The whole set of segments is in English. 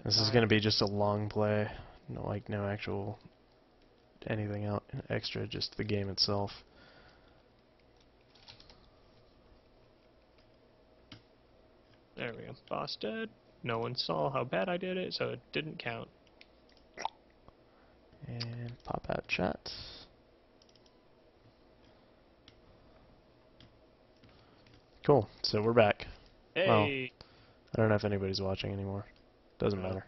This is gonna be just a long play, no actual anything out extra, just the game itself. There we go. Boss dead. No one saw how bad I did it, so it didn't count. And pop out chat. Cool. So we're back. Hey. Well, I don't know if anybody's watching anymore. Doesn't matter.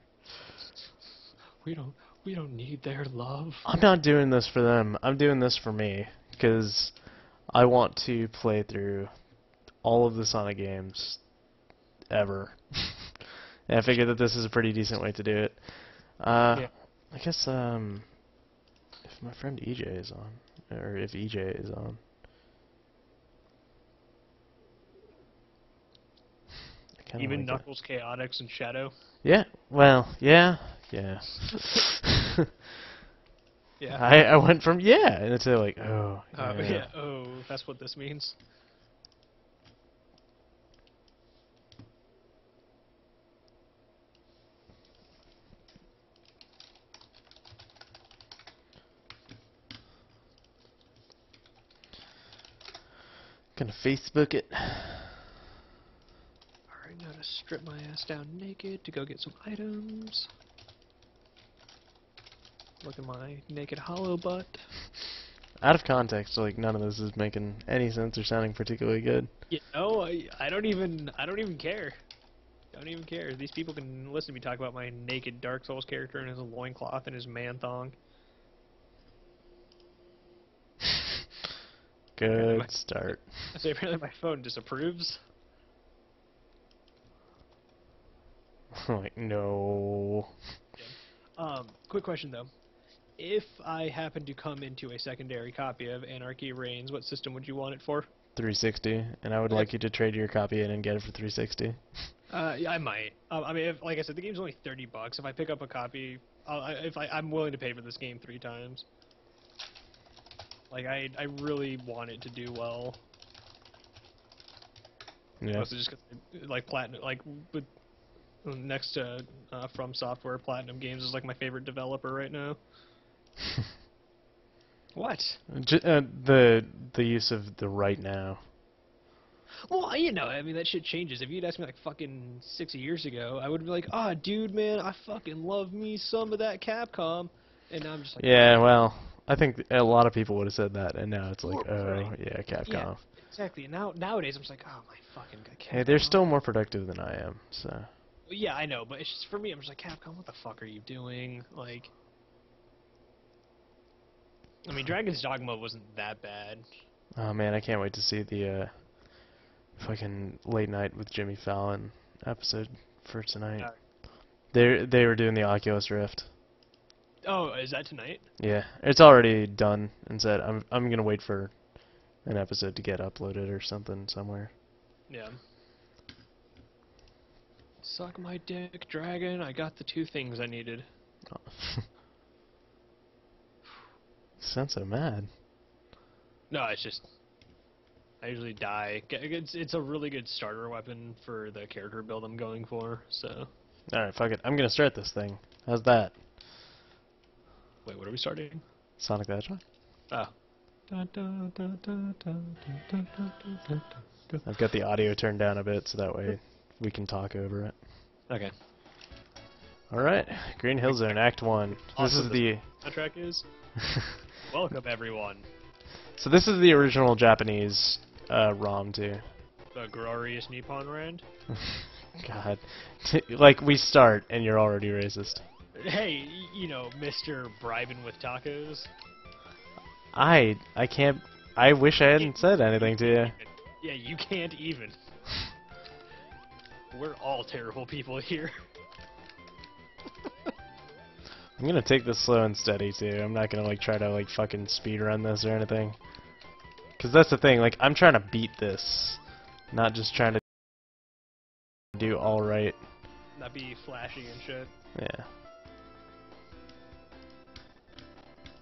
We don't need their love. I'm not doing this for them. I'm doing this for me, because I want to play through all of the Sonic games ever. And I figured that this is a pretty decent way to do it. Yeah. I guess if my friend EJ is on, or if EJ is on. Even like Knuckles, Chaotix, and Shadow. Yeah. Well. Yeah. Yeah. Yeah. I went from yeah and to like oh. Yeah. Oh, that's what this means. Gonna Facebook it. Alright, now to strip my ass down naked to go get some items. Look at my naked hollow butt. Out of context, like none of this is making any sense or sounding particularly good. You know, I don't even care. Don't even care. These people can listen to me talk about my naked Dark Souls character and his loincloth and his man thong. Good start. I say apparently my phone disapproves. Like no. Quick question though. If I happen to come into a secondary copy of Anarchy Reigns, what system would you want it for? 360, and I would like you to trade your copy in and get it for 360. Yeah, I might. I mean, like I said, the game's only $30. If I pick up a copy, I'm willing to pay for this game 3 times. Like I really want it to do well. Yeah. Mostly just 'cause, like Platinum, like with next to From Software, Platinum Games is like my favorite developer right now. What? The use of the right now. Well, you know, I mean, that shit changes. If you'd asked me like fucking 6 years ago, I would be like, ah, dude, man, I fucking love me some of that Capcom. And now I'm just like, Yeah, well, I think a lot of people would have said that, and now it's like, Well, oh, right. yeah, Capcom. Yeah, exactly. Nowadays, I'm just like, oh, my fucking god, Capcom. Hey, they're still more productive than I am, so. Yeah, I know, but it's just, for me, I'm just like, Capcom, what the fuck are you doing? Like, I mean, Dragon's Dogma wasn't that bad. Oh man, I can't wait to see the fucking Late Night with Jimmy Fallon episode for tonight. They were doing the Oculus Rift. Oh, is that tonight? Yeah, it's already done and said. I'm gonna wait for an episode to get uploaded or something somewhere. Yeah. Suck my dick, Dragon. I got the 2 things I needed. Oh. Sound so mad. No, it's just I usually die. It's a really good starter weapon for the character build I'm going for. So. All right, fuck it. I'm gonna start this thing. How's that? Wait, what are we starting? Sonic the Hedgehog. Oh. I've got the audio turned down a bit so that way we can talk over it. Okay. All right, Green Hill Zone, Act 1. This is the soundtrack is. Welcome everyone. So this is the original Japanese ROM too. The glorious Nippon Rand. God, like we start and you're already racist. Hey, you know, Mr. Bribing with tacos. I can't. I wish I hadn't said anything to you. Yeah, you can't even. We're all terrible people here. I'm gonna take this slow and steady too. I'm not gonna like try to like fucking speed run this or anything. Cause that's the thing. Like I'm trying to beat this, not just trying to do all right. Not be flashy and shit. Yeah.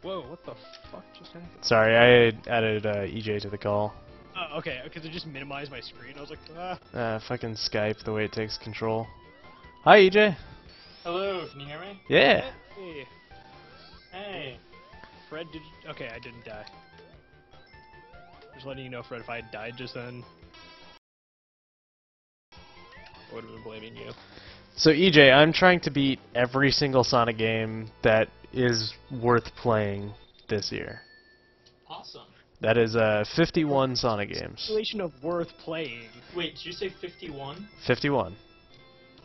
Whoa, what the fuck just happened? Sorry, I added EJ to the call. Oh, okay, because it just minimized my screen. I was like, ah. Fucking Skype, the way it takes control. Hi, EJ. Hello, can you hear me? Yeah. Hey, Hey. Fred, did you... Okay, I didn't die. Just letting you know, Fred, if I had died just then, I would have been blaming you. So EJ, I'm trying to beat every single Sonic game that is worth playing this year. Awesome. That is 51 Sonic games. Population of worth playing. Wait, did you say 51? 51.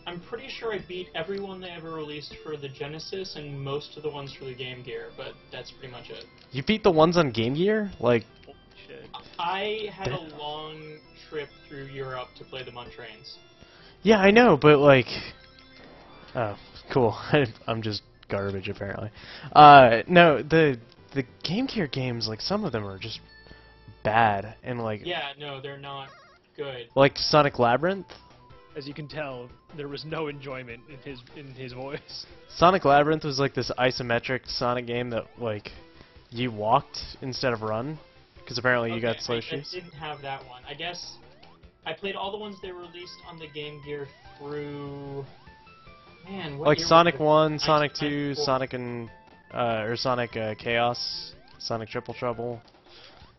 I'm pretty sure I beat everyone they ever released for the Genesis and most of the ones for the Game Gear, but that's pretty much it. You beat the ones on Game Gear? Like, Holy shit. I had a long trip through Europe to play them on trains. yeah, I know, but like, oh, cool. I'm just garbage apparently. No, the Game Gear games, like some of them are just bad, and like, Yeah, no, they're not good. like Sonic Labyrinth. As you can tell, there was no enjoyment in his voice. Sonic Labyrinth was like this isometric Sonic game that like you walked instead of run, because apparently you got slow I shoes. didn't have that one. I guess I played all the ones they released on the Game Gear through... Man, what Like year was Sonic it? 1, Sonic 2, 1994. Sonic and or Sonic Chaos, Sonic Triple Trouble.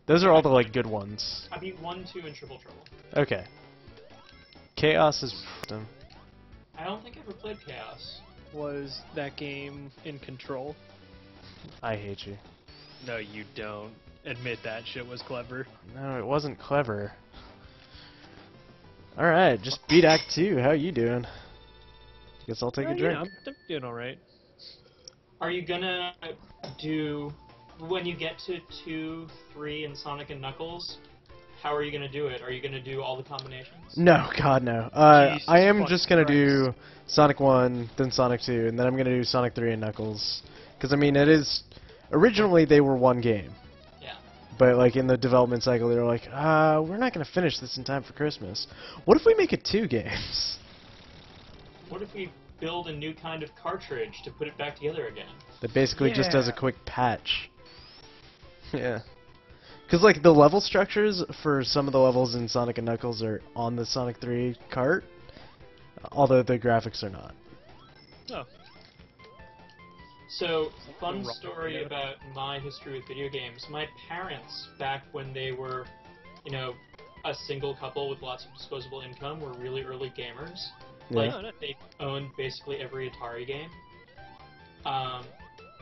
Those are all the like good ones. I beat 1, 2, and Triple Trouble. Okay. Chaos is I don't think I ever played Chaos. Was that game in Control? I hate you. No, you don't. Admit that shit was clever. No, it wasn't clever. Alright, just beat Act 2. How you doing? Guess I'll take a drink. Yeah, I'm doing alright. Are you gonna do, when you get to 2, 3, and Sonic and Knuckles, how are you gonna do it? Are you gonna do all the combinations? No, God no. Jesus I am fucking just gonna do Christ. Sonic 1, then Sonic 2, and then I'm gonna do Sonic 3 and Knuckles. Because I mean, it is originally they were one game, Yeah. but like in the development cycle, they were like, we're not gonna finish this in time for Christmas. What if we make it 2 games? What if we build a new kind of cartridge to put it back together again? That basically just does a Yeah. quick patch. Yeah. Because like the level structures for some of the levels in Sonic and Knuckles are on the Sonic 3 cart, although the graphics are not. Oh. So, fun Rock story together. about my history with video games. My parents, back when they were, you know, a single couple with lots of disposable income, were really early gamers. Yeah. Like, Oh, no. they owned basically every Atari game.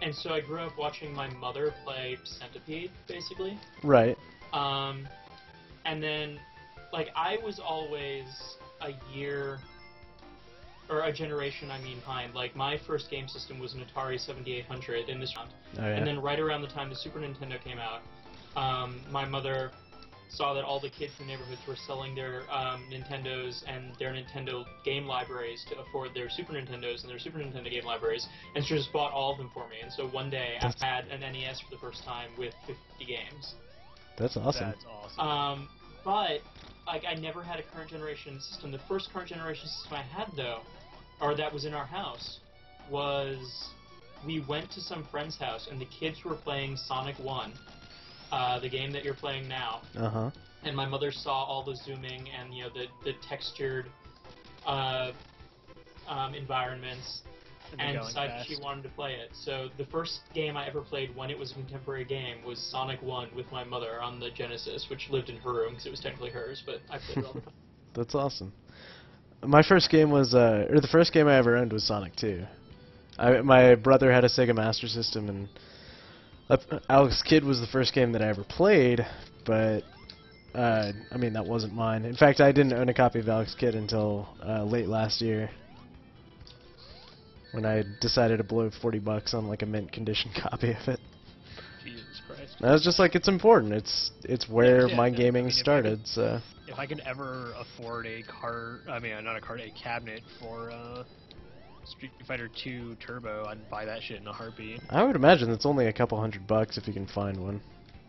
And so I grew up watching my mother play Centipede, basically. Right. And then, like, I was always a year, or a generation, I mean, behind. Like, my first game system was an Atari 7800 in this round. Oh, yeah. And then right around the time the Super Nintendo came out, my mother saw that all the kids in the neighborhoods were selling their Nintendos and their Nintendo game libraries to afford their Super Nintendos and their Super Nintendo game libraries, and she just bought all of them for me. And so one day I had an NES for the first time with 50 games. That's awesome. That's awesome. But like I never had a current generation system. The first current generation system I had though, or that was in our house, was we went to some friend's house and the kids were playing Sonic 1. The game that you're playing now, Uh-huh. and my mother saw all the zooming and the textured environments, and decided she wanted to play it. So the first game I ever played when it was a contemporary game was Sonic 1 with my mother on the Genesis, which lived in her room because it was technically hers, but I played it all the time. That's awesome. My first game was, or the first game I ever owned was Sonic 2. My brother had a Sega Master System, and Alex Kidd was the first game that I ever played, but, I mean, that wasn't mine. In fact, I didn't own a copy of Alex Kidd until late last year, when I decided to blow $40 on, like, a mint condition copy of it. Jesus Christ. And I was just like, it's important. It's where Yeah, my no, gaming I mean, if I started, could- so... If I could ever afford a a cabinet for Street Fighter 2 Turbo, I'd buy that shit in a heartbeat. I would imagine it's only a couple $100 if you can find one.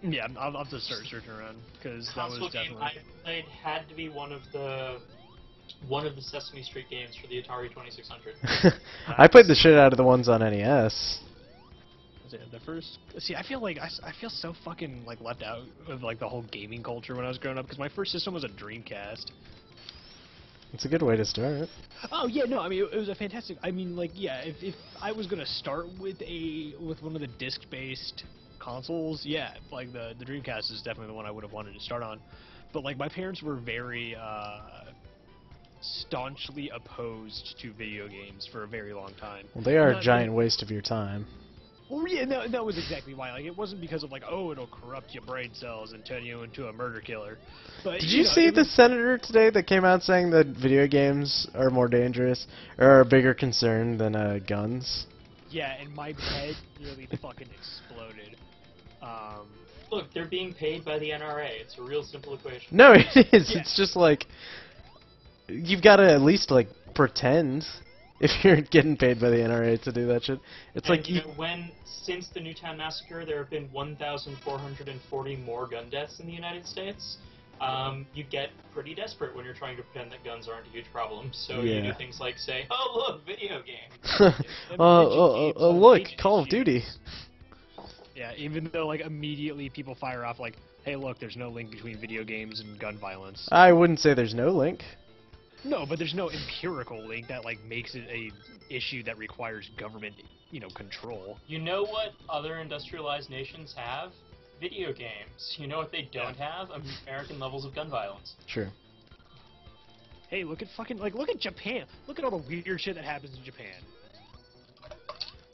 Yeah, I'll have to start searching around because that was Console game definitely. I played had to be one of the Sesame Street games for the Atari 2600. I played the shit out of the ones on NES. The first. See, I feel like I feel so fucking like left out of like the whole gaming culture when I was growing up because my first system was a Dreamcast. It's a good way to start. Oh yeah, no, I mean it was a fantastic. I mean, like, yeah, if I was gonna start with one of the disc-based consoles, yeah, like the Dreamcast is definitely the one I would have wanted to start on. But like my parents were very staunchly opposed to video games for a very long time. Well, they are a Not- giant waste of your time. Well, yeah, no, that was exactly why. Like, it wasn't because of like, oh, it'll corrupt your brain cells and turn you into a murder killer. But Did you know, see it the was- senator today that came out saying that video games are more dangerous or are a bigger concern than guns? Yeah, and my head nearly fucking exploded. Look, they're being paid by the NRA. It's a real simple equation. No, it is. Yeah. It's just like you've got to at least like pretend if you're getting paid by the NRA to do that shit. It's And, like you know, since the Newtown massacre, there have been 1,440 more gun deaths in the United States. You get pretty desperate when you're trying to pretend that guns aren't a huge problem. So you do Yeah. things like say, "Oh look, video games." look, Call of Duty. Yeah, even though like immediately people fire off like, hey, look, there's no link between video games and gun violence. I wouldn't say there's no link. No, but there's no empirical link that like makes it a issue that requires government, control. You know what other industrialized nations have? Video games. You know what they don't have? American levels of gun violence. True. Hey, look at look at Japan. Look at all the weird shit that happens in Japan.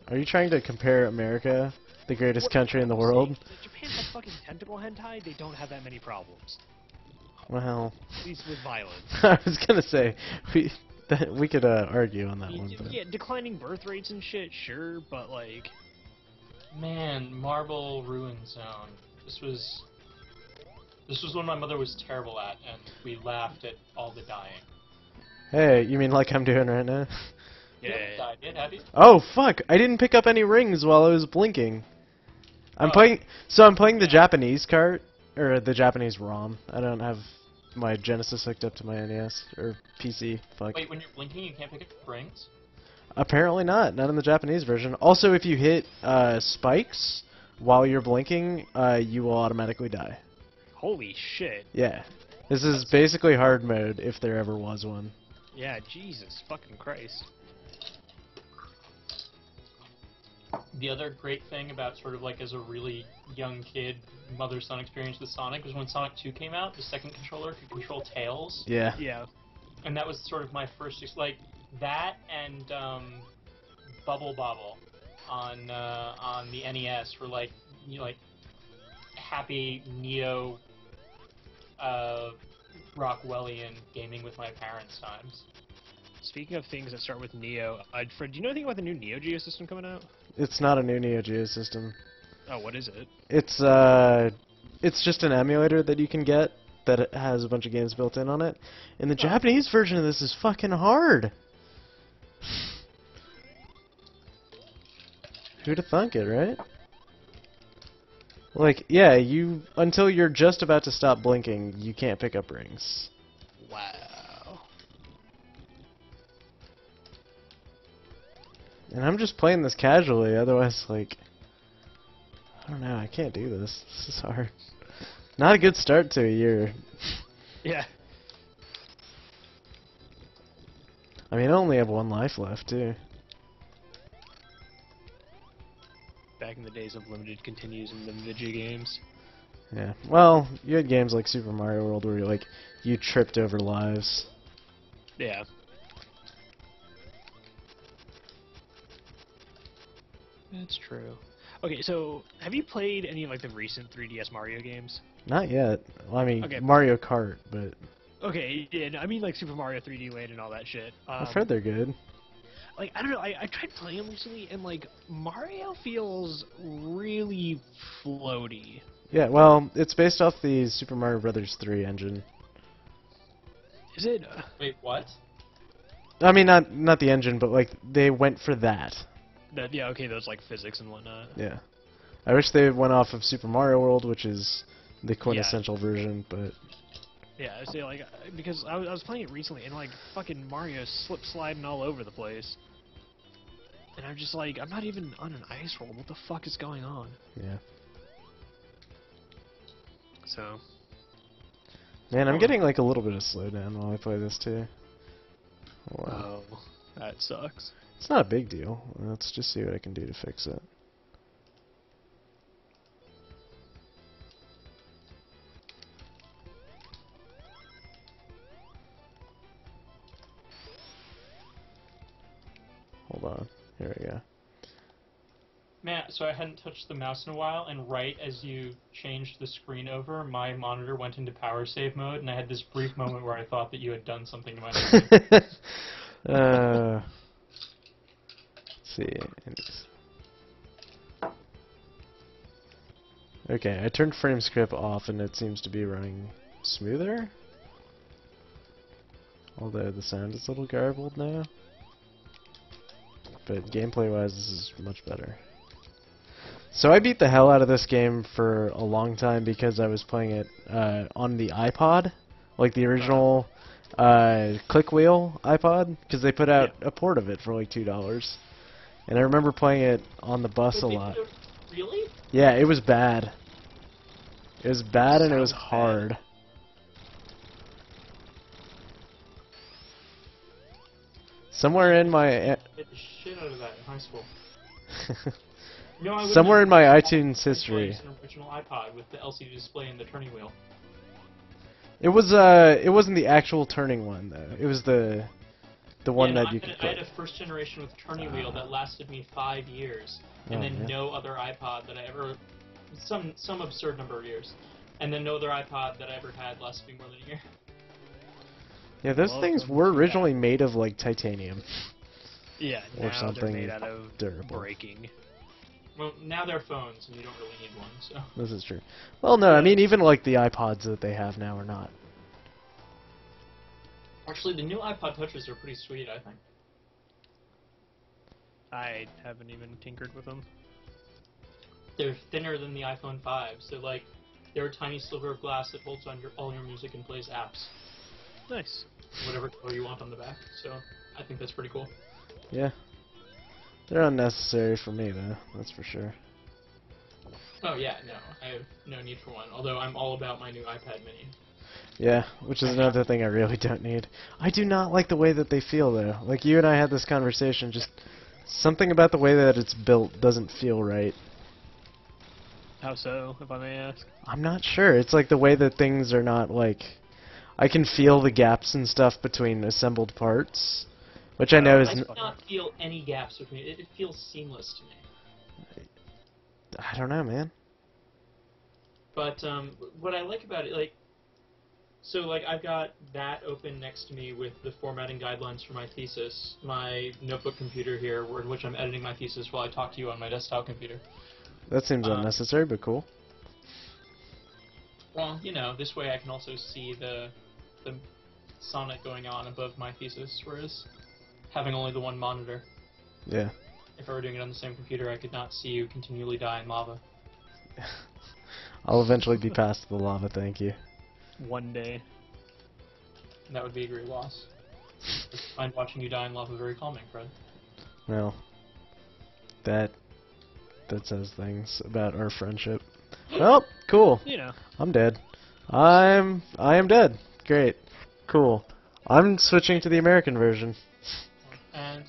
Are you trying to compare America, the greatest country in the world? Japan has fucking tentacle hentai. They don't have that many problems, Well, at least with violence. I was gonna say we could argue on that one. But. Yeah, declining birth rates and shit, sure, but like, Man, Marble Ruin Zone. This was one my mother was terrible at, and we laughed at all the dying. Hey, you mean like I'm doing right now? You haven't died yet, have you? Oh fuck! I didn't pick up any rings while I was blinking. I'm playing the Japanese cart or the Japanese ROM. I don't have my Genesis hooked up to my NES or PC. Fuck. Wait, when you're blinking, you can't pick up rings? Apparently not. Not in the Japanese version. Also, if you hit spikes while you're blinking, you will automatically die. holy shit. Yeah. This is basically hard mode if there ever was one. Yeah, Jesus fucking Christ. The other great thing about sort of like as a really young kid, mother-son experience with Sonic was when Sonic 2 came out, the second controller could control Tails. Yeah. Yeah. And that was sort of my first, like, that and Bubble Bobble on the NES were like, like happy Neo Rockwellian gaming with my parents times. Speaking of things that start with Neo, Fred, do you know anything about the new Neo Geo system coming out? It's not a new Neo Geo system. Oh, what is it? It's just an emulator that you can get that it has a bunch of games built in on it. And the Japanese version of this is fucking hard. Who'd have thunk it, right? Like, yeah, until you're just about to stop blinking, you can't pick up rings. Wow. And I'm just playing this casually, otherwise, like, I don't know, I can't do this. This is hard. Not a good start to a year. Yeah. I mean, I only have one life left, too. Back in the days of limited continues and limited G games. Yeah. Well, you had games like Super Mario World where you tripped over lives. Yeah. That's true. Okay, so have you played any of like the recent 3DS Mario games? Not yet. Well, I mean, Okay. Mario Kart, but Okay, yeah, no, I mean like Super Mario 3D Land and all that shit. I've heard they're good. Like, I don't know, I tried playing them recently, and like, Mario feels really floaty. Yeah, well, it's based off the Super Mario Brothers 3 engine. Is it? Wait, what? I mean, not the engine, but like they went for that. Yeah, okay, those like physics and whatnot. Yeah. I wish they went off of Super Mario World, which is the quintessential version, but Yeah, I say like, because I was playing it recently, and like, fucking Mario's slip sliding all over the place. And I'm just like, I'm not even on an ice roll. What the fuck is going on? yeah. So. Man, I'm getting like a little bit of slowdown while I play this too. That sucks. It's not a big deal. Let's just see what I can do to fix it. Hold on. Here we go. Matt, so I hadn't touched the mouse in a while, and right as you changed the screen over, my monitor went into power save mode, and I had this brief moment where I thought that you had done something to my screen. Let's see. Okay, I turned frame script off and it seems to be running smoother. Although the sound is a little garbled now. But gameplay wise, this is much better. So I beat the hell out of this game for a long time because I was playing it on the iPod, like the original click wheel iPod, because they put out a port of it for like $2. And I remember playing it on the bus a lot. Really? Yeah, it was bad. It was bad and it was Sounds hard. bad. Somewhere in my Hit the shit out of that in high school. No, I wouldn't somewhere have in my played iTunes history. An original iPod with the LCD display and the turning wheel. It wasn't the actual turning one though. It was the one no, that you could I click. had a first generation with turning wheel that lasted me 5 years, and Oh, then man. no other iPod that I ever, some absurd number of years, and then no other iPod that I ever had lasted me more than a year. Yeah, those Welcome things to were that. originally made of like titanium. Yeah, Or now something they're made out of durable. breaking. Well, now they're phones, and you don't really need one, so. This is true. Well, no, I mean even like the iPods that they have now are not. Actually, the new iPod Touches are pretty sweet, I think. I haven't even tinkered with them. They're thinner than the iPhone 5, so like, they're a tiny sliver of glass that holds on all your music and plays apps. Nice. Whatever color you want on the back, so I think that's pretty cool. Yeah. They're unnecessary for me though, that's for sure. Oh yeah, no, I have no need for one, although I'm all about my new iPad mini. Yeah, which is another thing I really don't need. I do not like the way that they feel though. Like you and I had this conversation, just something about the way that it's built doesn't feel right. How so, if I may ask? I'm not sure. It's like the way that things are not like... I can feel the gaps and stuff between assembled parts, which I know is... I do not feel any gaps between it. It feels seamless to me. I don't know, man. But what I like about it, like, so like I've got that open next to me with the formatting guidelines for my thesis, my notebook computer here, in which I'm editing my thesis while I talk to you on my desktop computer. That seems unnecessary, but cool. Well, you know, this way I can also see the sonnet going on above my thesis, whereas having only the one monitor. Yeah. If I were doing it on the same computer, I could not see you continually die in lava. I'll eventually be past the lava, thank you. One day. And that would be a great loss. I find watching you die in lava very calming, Fred. Well, that says things about our friendship. Well, cool. You know. I'm dead. I am dead. Great. Cool. I'm switching to the American version. And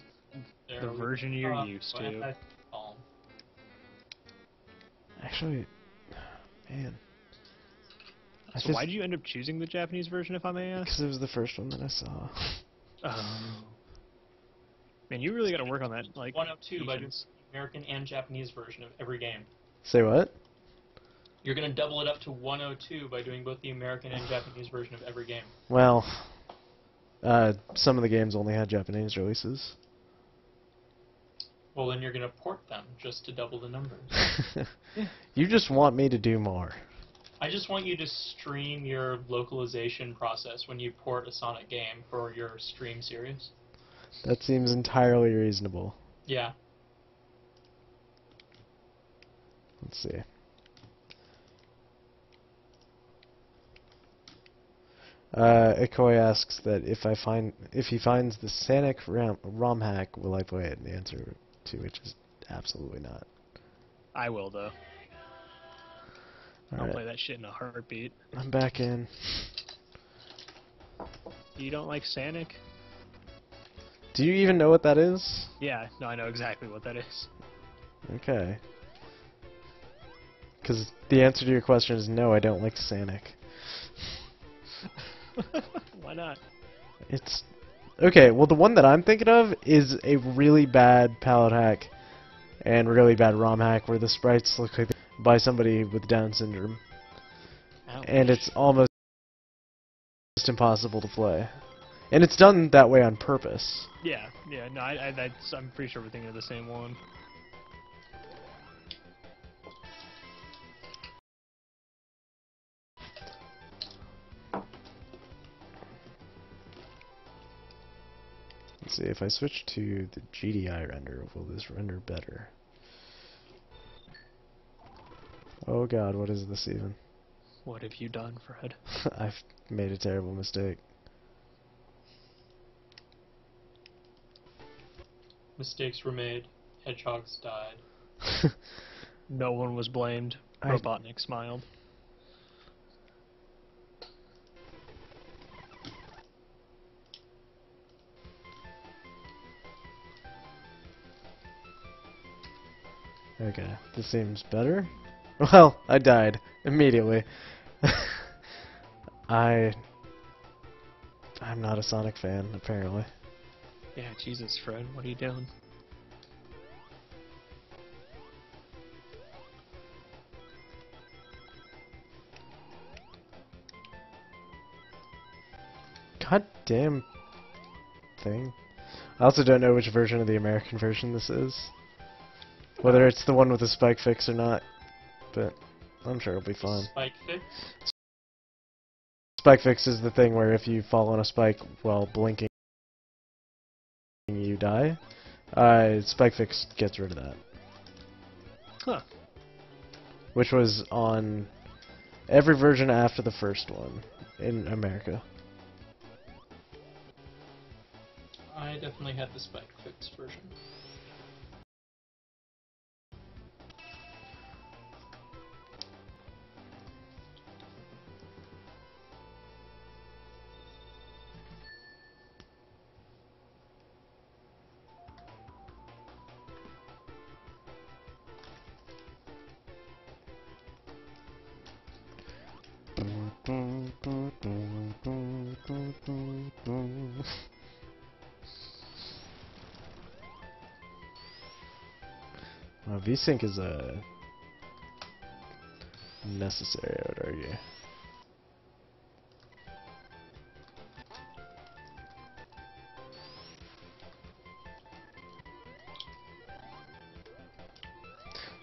there The we version go. you're used Well, to. that's calm. Actually, man. So why did you end up choosing the Japanese version, if I may ask? Because it was the first one that I saw. Man, you really got to work on that, like, 102 by doing patience. the American and Japanese version of every game. Say what? You're going to double it up to 102 by doing both the American and Japanese version of every game. Well, some of the games only had Japanese releases. Well, then you're going to port them just to double the numbers. You just want me to do more. I just want you to stream your localization process when you port a Sonic game for your stream series. That seems entirely reasonable. Yeah. Let's see. Ikoi asks that if he finds the Sonic ROM hack, will I play it? And the answer to which is absolutely not. I will, though. I'll Alright, play that shit in a heartbeat. I'm back in. You don't like Sonic? Do you even know what that is? Yeah, no, I know exactly what that is. Okay. Because the answer to your question is no, I don't like Sonic. Why not? It's... Okay, well the one that I'm thinking of is a really bad palette hack and really bad ROM hack where the sprites look like by somebody with Down syndrome. Ouch. And it's almost impossible to play. And it's done that way on purpose. Yeah, no, I'm pretty sure we're thinking of the same one. Let's see, if I switch to the GDI render, will this render better? Oh god, what is this even? What have you done, Fred? I've made a terrible mistake. Mistakes were made. Hedgehogs died. No one was blamed. Robotnik smiled. Okay, this seems better. Well, I died immediately. I'm not a Sonic fan, apparently. Yeah, Jesus, Fred, what are you doing? God damn thing. I also don't know which version of the American version this is. Whether it's the one with the spike fix or not, but I'm sure it'll be fine. Spike fix? Spike fix is the thing where if you fall on a spike while blinking, you die. Spike fix gets rid of that. Huh. Which was on every version after the first one in America. I definitely had the spike fix version. VSync is necessary, I would argue.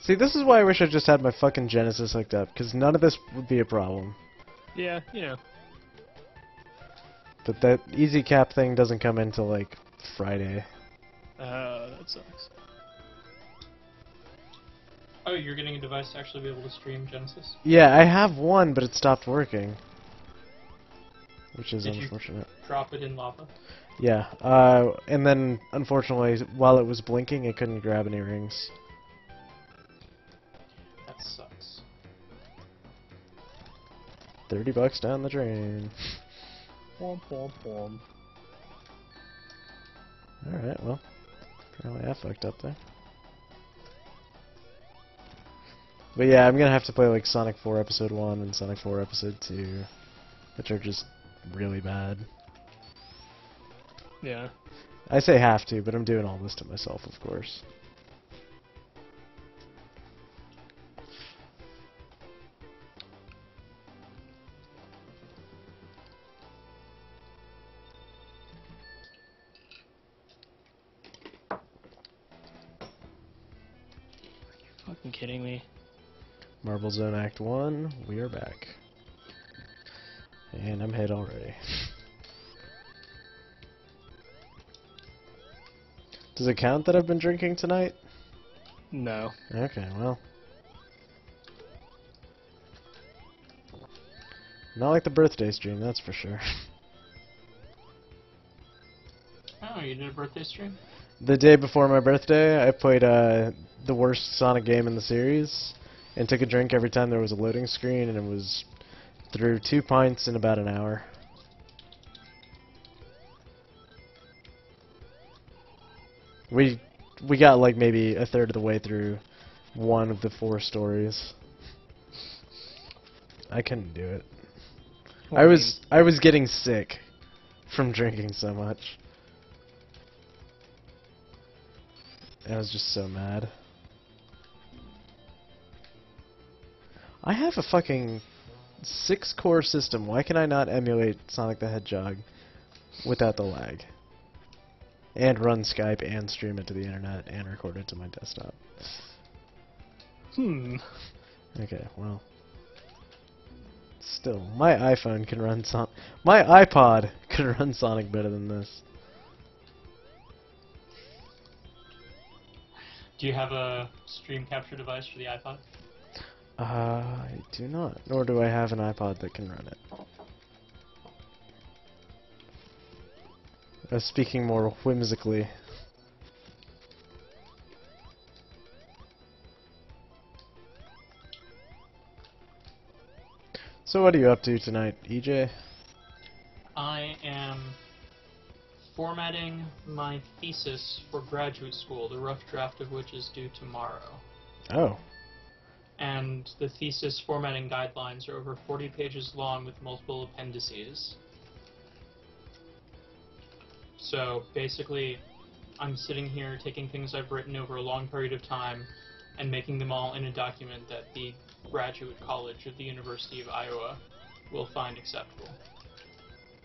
See, this is why I wish I just had my fucking Genesis hooked up, because none of this would be a problem. Yeah, you know. But that easy cap thing doesn't come in till like Friday. That sucks. Oh, you're getting a device to actually be able to stream Genesis? Yeah, I have one, but it stopped working. Which is Did unfortunate. you drop it in lava? Yeah, and then, unfortunately, while it was blinking, it couldn't grab any rings. That sucks. $30 down the drain. Womp womp womp. Alright, well, apparently I fucked up there. But yeah, I'm gonna have to play like Sonic 4 Episode 1 and Sonic 4 Episode 2, which are just really bad. Yeah. I say have to, but I'm doing all this to myself, of course. Fucking kidding me. Marble Zone Act 1, we are back. And I'm hit already. Does it count that I've been drinking tonight? No. Okay, well. Not like the birthday stream, that's for sure. Oh, you did a birthday stream? The day before my birthday, I played the worst Sonic game in the series, and took a drink every time there was a loading screen, and it was through 2 pints in about an hour. We got like maybe a third of the way through one of the 4 stories. I couldn't do it. Well, I was getting sick from drinking so much. I was just so mad. I have a fucking 6-core system. Why can I not emulate Sonic the Hedgehog without the lag? And run Skype and stream it to the internet and record it to my desktop. Okay, well. Still, my iPhone can run my iPod could run Sonic better than this. Do you have a stream capture device for the iPod? I do not, nor do I have an iPod that can run it. Speaking more whimsically. So what are you up to tonight, EJ? I am formatting my thesis for graduate school, the rough draft of which is due tomorrow. Oh. And the thesis formatting guidelines are over 40 pages long with multiple appendices. So basically, I'm sitting here taking things I've written over a long period of time and making them all in a document that the graduate college of the University of Iowa will find acceptable.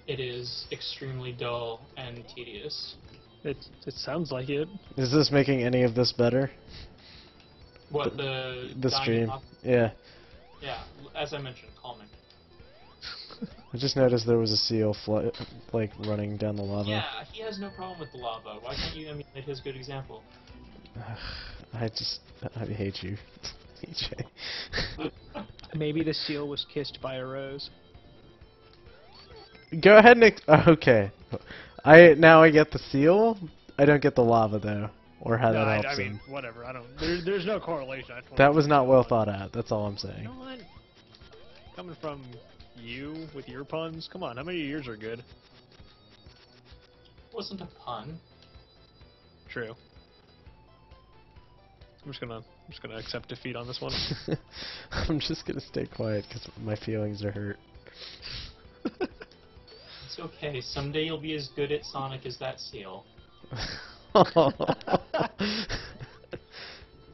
It is extremely dull and tedious. It sounds like it. Is this making any of this better? What, the stream? diamond- Yeah. Yeah, as I mentioned, calming. I just noticed there was a seal like running down the lava. Yeah, he has no problem with the lava. Why can't you emulate his good example? I hate you, EJ. Maybe the seal was kissed by a rose. Go ahead and okay. Now I get the seal. I don't get the lava though, or how that helps I him. mean, whatever. I don't. There's no correlation. I just wanna That know was what's not going well on. thought out. That's all I'm You saying. know what? Coming from you with your puns, come on. How many of yours are good? Wasn't a pun. True. I'm just gonna accept defeat on this one. I'm just gonna stay quiet because my feelings are hurt. It's okay. Someday you'll be as good at Sonic as that seal.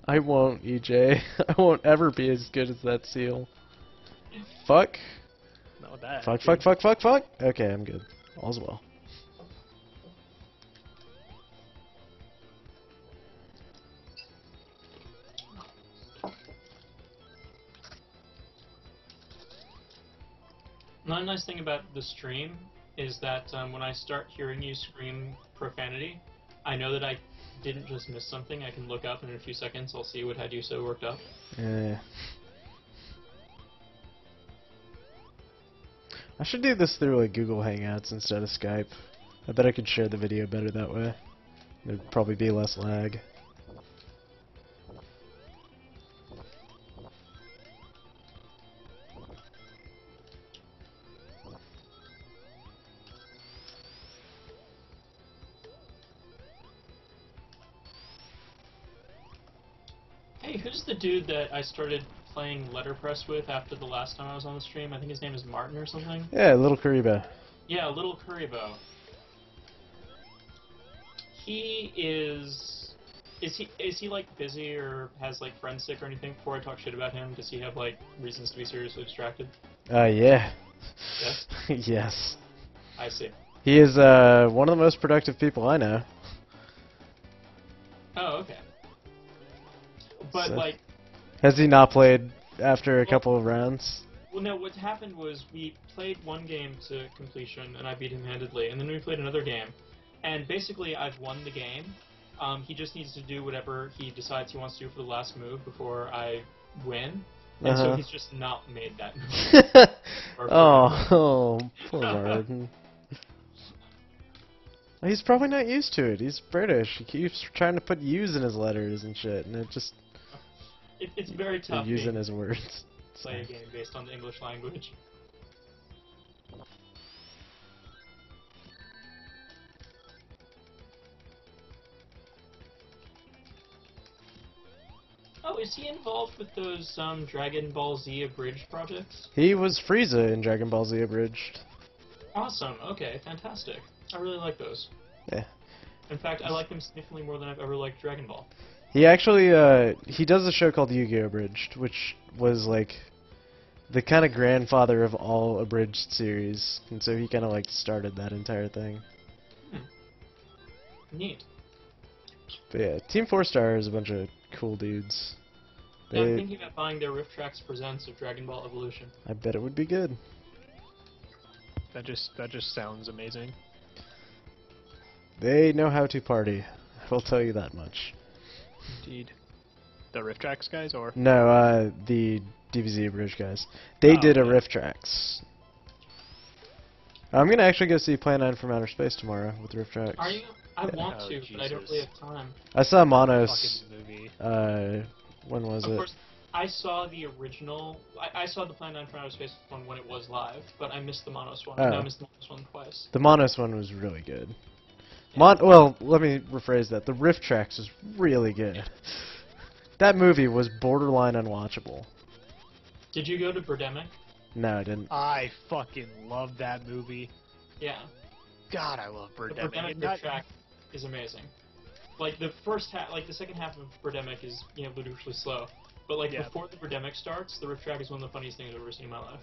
I won't, EJ. I won't ever be as good as that seal. Fuck. Not with that. Fuck, fuck, fuck, fuck, fuck. Okay, I'm good. All's well. Another nice thing about the stream is that when I start hearing you scream profanity, I know that I didn't just miss something. I can look up and in a few seconds I'll see what had you so worked up. Yeah. I should do this through like Google Hangouts instead of Skype. I bet I could share the video better that way. There'd probably be less lag. Hey, who's the dude that I started playing letterpress with after the last time I was on the stream? I think his name is Martin or something? Yeah, Little Kariba. Yeah, Little Kuribo. He is... Is he like busy or has like friends sick or anything? Before I talk shit about him, does he have like reasons to be seriously distracted? Yeah. Yes? Yes. I see. He is one of the most productive people I know. Oh, okay. But So- like... Has he not played after a couple of rounds? Well, no, what happened was we played one game to completion, and I beat him handedly, and then we played another game. And basically, I've won the game. He just needs to do whatever he decides he wants to do for the last move before I win. And so he's just not made that move. Oh, poor Martin. He's probably not used to it. He's British. He keeps trying to put U's in his letters and shit, and it just... It's very tough using being his words. play a game based on the English language. Oh, is he involved with those Dragon Ball Z abridged projects? He was Frieza in Dragon Ball Z Abridged. Awesome. Okay, fantastic. I really like those. Yeah. In fact, I like them significantly more than I've ever liked Dragon Ball. He actually, he does a show called Yu-Gi-Oh! Abridged, which was, like, the kind of grandfather of all abridged series, and so he kind of, like, started that entire thing. Neat. But yeah, Team 4 Star is a bunch of cool dudes. Yeah, I'm They, thinking about buying their Rift Tracks Presents of Dragon Ball Evolution. I bet it would be good. That just sounds amazing. They know how to party. I will tell you that much. Indeed. The Rift Tracks guys, or No, the DBZ Abridged guys. They Oh, did a okay. Rift Tracks. I'm gonna actually go see Plan 9 from Outer Space tomorrow with Rift Tracks. Are you? I want Oh, to, but I don't Jesus. really have time. I saw Monos. fucking movie. When was Of it? course, I saw the original. I saw the Plan 9 from Outer Space one when it was live, but I missed the Monos one. Oh. No, I missed the Monos one twice. The Monos one was really good. Yeah. Well, let me rephrase that. The Rift Tracks was really good. That movie was borderline unwatchable. Did you go to Birdemic? No, I didn't. I fucking love that movie. Yeah. God, I love The Birdemic. Birdemic And that- Rift Track is amazing. Like the first half, like the second half of Birdemic is ludicrously slow, but like Yeah. before the Birdemic starts, the Rift Track is one of the funniest things I've ever seen in my life.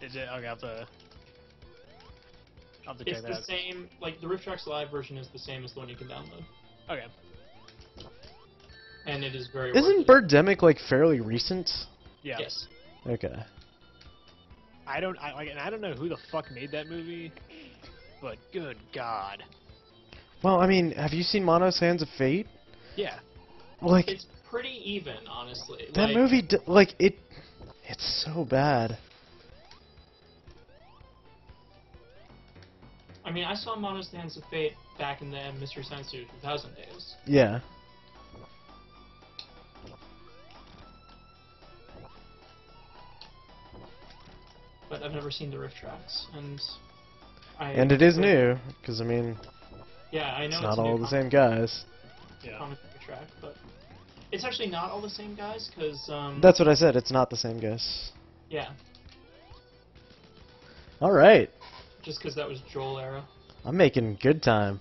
Is it? Okay, I'll have to It's check the that out. same, like the Rift Tracks live version is the same as the one you can download, Okay. and it is very. Isn't worth it. Birdemic like fairly recent? Yeah. Yes. Okay. I don't know who the fuck made that movie, but good God. Well, I mean, have you seen Mono's Hands of Fate? Yeah. Like It's pretty even, honestly. that like, movie, it's so bad. I mean, I saw Mono's Hands of Fate back in the Mystery Science Theater 2000 days. Yeah. But I've never seen the Rift Tracks, and And it is new, because I mean, Yeah, I know it's not a all new the same guys. Yeah. comic book track, but it's actually not all the same guys, because That's what I said. It's not the same guys. yeah, All right, just because that was Joel era. I'm making good time.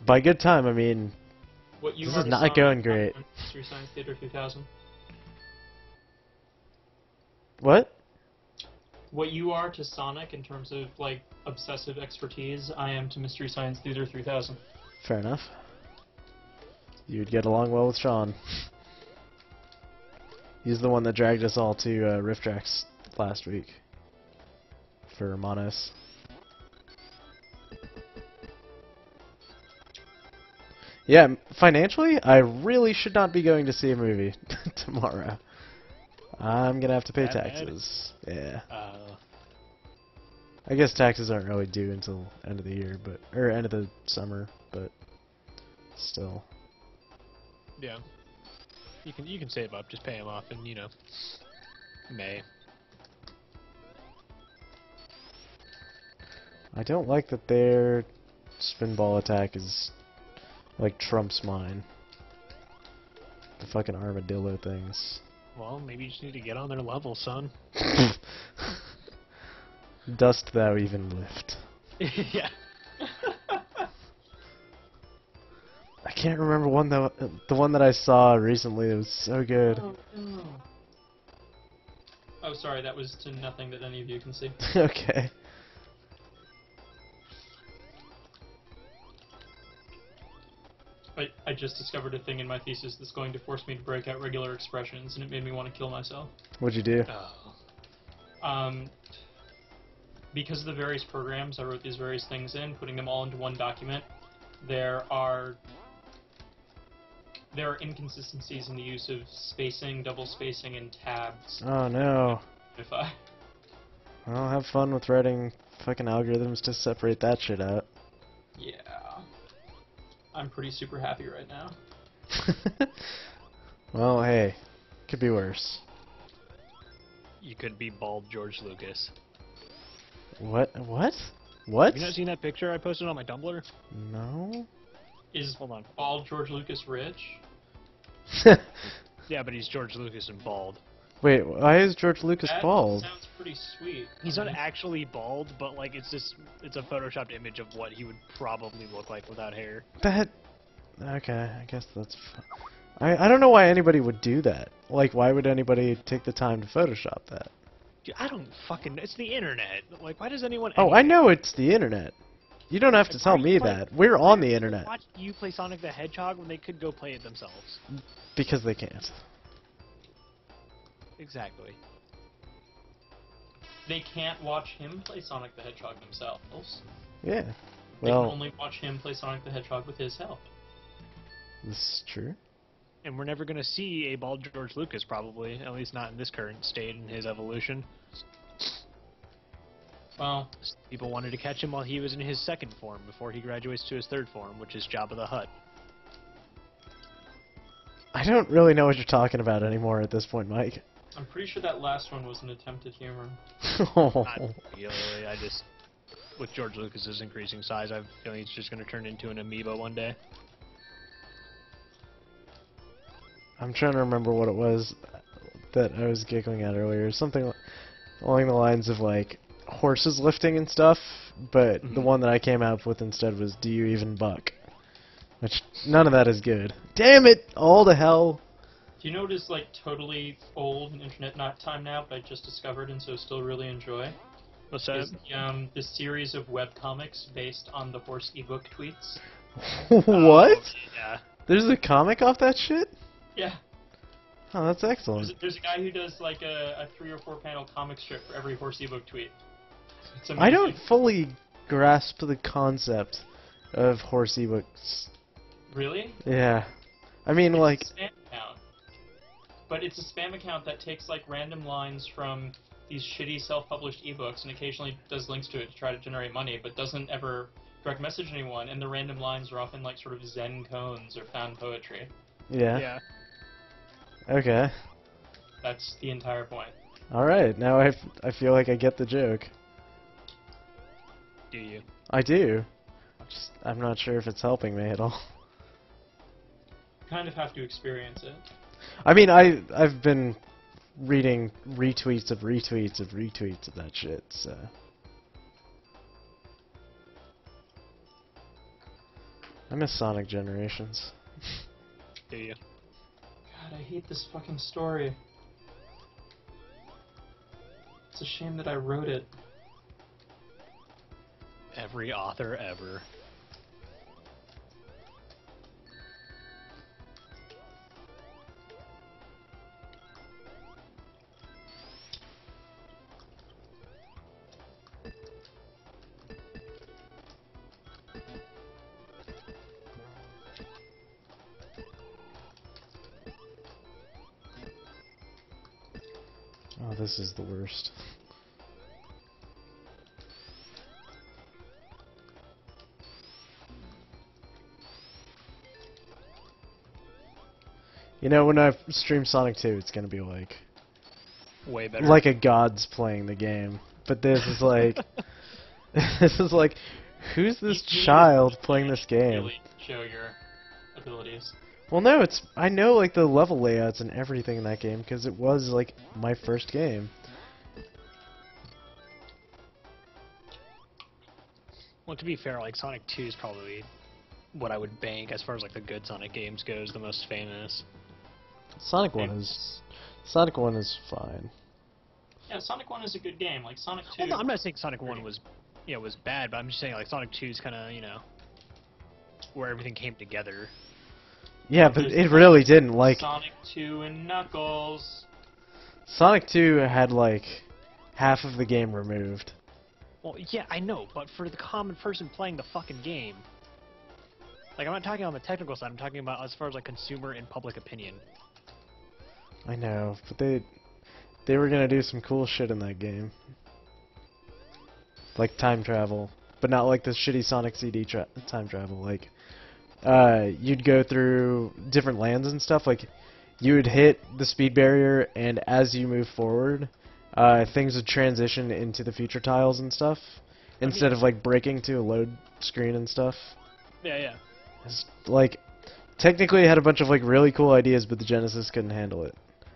By good time, I mean What you This are is to not Sonic going great. on Mystery Science Theater 2000. what? What you are to Sonic in terms of like obsessive expertise, I am to Mystery Science Theater 3000. Fair enough. You'd get along well with Sean. He's the one that dragged us all to Rift Tracks last week for Monos. Yeah, financially, I really should not be going to see a movie tomorrow. I'm gonna have to pay That bad? taxes. Yeah. Uh, I guess taxes aren't really due until end of the year, or end of the summer, but still. yeah. You can save up, just pay them off, and May. I don't like that their spinball attack is like trumps mine. The fucking armadillo things. Well, maybe you just need to get on their level, son. Dost thou even lift? yeah. I can't remember the one that I saw recently. It was so good. Oh, no. Oh, sorry, that was to nothing that any of you can see. Okay. I just discovered a thing in my thesis that's going to force me to break out regular expressions, and it made me want to kill myself. What'd you do? Oh. Because of the various programs I wrote these various things in, putting them all into one document, there are inconsistencies in the use of spacing, double spacing, and tabs. Oh no. If I Well, have fun with writing fucking algorithms to separate that shit out. yeah, I'm pretty super happy right now. Well, hey, could be worse. You could be bald George Lucas. What? What? What? Have you not seen that picture I posted on my Tumblr? No. Is Hold on. all George Lucas rich? Yeah, but he's George Lucas and bald. Wait, why is George Lucas That bald? sounds pretty sweet. He's not actually bald, but like it's a photoshopped image of what he would probably look like without hair. That... Okay, I guess that's... I don't know why anybody would do that. Like, why would anybody take the time to Photoshop that? Dude, I don't fucking. It's the internet. Like, why does anyone? Oh, I know it's the internet. You don't have to Like, tell why are me you that. We're on the internet. Watch you play Sonic the Hedgehog when they could go play it themselves. Because they can't. Exactly. They can't watch him play Sonic the Hedgehog themselves. Yeah. They can Well, only watch him play Sonic the Hedgehog with his help. this is true. And we're never gonna see a bald George Lucas, probably. At least not in this current state in his evolution. Well, People wanted to catch him while he was in his second form, before he graduates to his third form, which is Jabba the Hutt. I don't really know what you're talking about anymore at this point, Mike. I'm pretty sure that last one was an attempt at humor. Not really. I just, with George Lucas's increasing size, I have a feeling he's just gonna turn into an amoeba one day. I'm trying to remember what it was that I was giggling at earlier. Something along the lines of, like, horses lifting and stuff, but the one that I came up with instead was, do you even buck? Which, none of that is good. Damn it! All to hell! Do you know what is like totally old and internet not time now, but I just discovered and so still really enjoy? What's that? Is the series of webcomics based on the horse ebook tweets. What? Oh, yeah. There's a comic off that shit? Yeah. Oh, that's excellent. There's a guy who does like a 3 or 4 panel comic strip for every horse ebook tweet. It's amazing. I don't fully grasp the concept of horse ebooks. Really? Yeah. I mean, It's like... a spam account. But it's a spam account that takes like random lines from these shitty self-published ebooks and occasionally does links to it to try to generate money, but doesn't ever direct message anyone, and the random lines are often like sort of Zen koans or found poetry. Yeah. Yeah. Okay. That's the entire point. Alright, now I feel like I get the joke. Do you? I do. Just, I'm not sure if it's helping me at all. You kind of have to experience it. I mean, I've been reading retweets of retweets of retweets of that shit, so... I miss Sonic Generations. Do you? God, I hate this fucking story. It's a shame that I wrote it. Every author ever. Oh, this is the worst. You know, when I stream Sonic 2, it's gonna be like... Way better. like a god's playing the game. But this is like... this is like, who's this You need child to playing this game? Really show your abilities. Well, no, it's... I know, like, the level layouts and everything in that game, because it was, like, my first game. Well, to be fair, like Sonic 2 is probably what I would bank as far as like the good Sonic games goes, the most famous. Sonic 1 is... Sonic 1 is fine. Yeah, Sonic 1 is a good game. Like Sonic 2. Well, no, I'm not saying Sonic 1 was, was bad, but I'm just saying like Sonic 2 is kind of, where everything came together. Yeah, but There's it really didn't. Like, Sonic 2 and Knuckles. Sonic 2 had, like, half of the game removed. Well, yeah, I know, but for the common person playing the fucking game, like I'm not talking on the technical side. I'm talking about as far as like consumer and public opinion. I know, but they were gonna do some cool shit in that game. Like time travel. But not like the shitty Sonic CD time travel. Like, you'd go through different lands and stuff. Like, you would hit the speed barrier, and as you move forward, things would transition into the future tiles and stuff. Instead of, like, breaking to a load screen and stuff. Yeah, yeah. It's like, technically it had a bunch of like really cool ideas, but the Genesis couldn't handle it.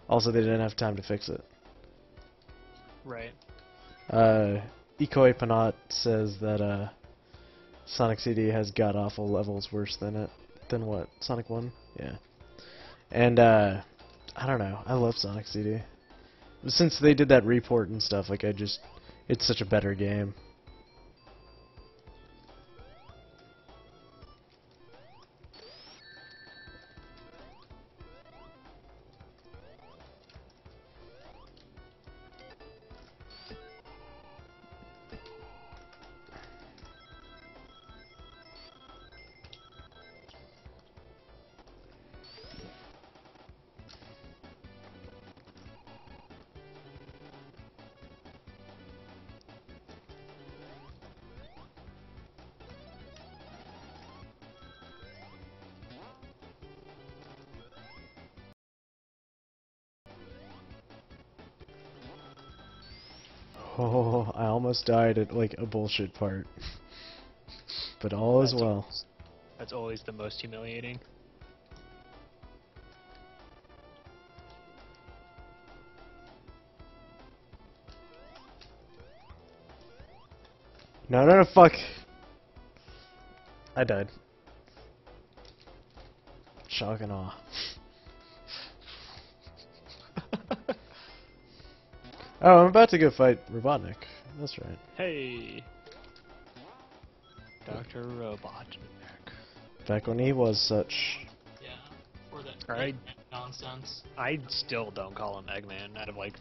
Also, they didn't have time to fix it. Right. Ikoi Panat says that Sonic CD has god awful levels worse than it. Than what? Sonic 1? Yeah. And I don't know. I love Sonic CD. Since they did that report and stuff, like it's such a better game. Oh, I almost died at like a bullshit part. But all is well. That's always the most humiliating. No, no, no, fuck. I died. Shock and awe. Oh, I'm about to go fight Robotnik. That's right. Hey, Dr. Robotnik. Back when he was such. Yeah, or that Alright. nonsense. I still don't call him Eggman out of like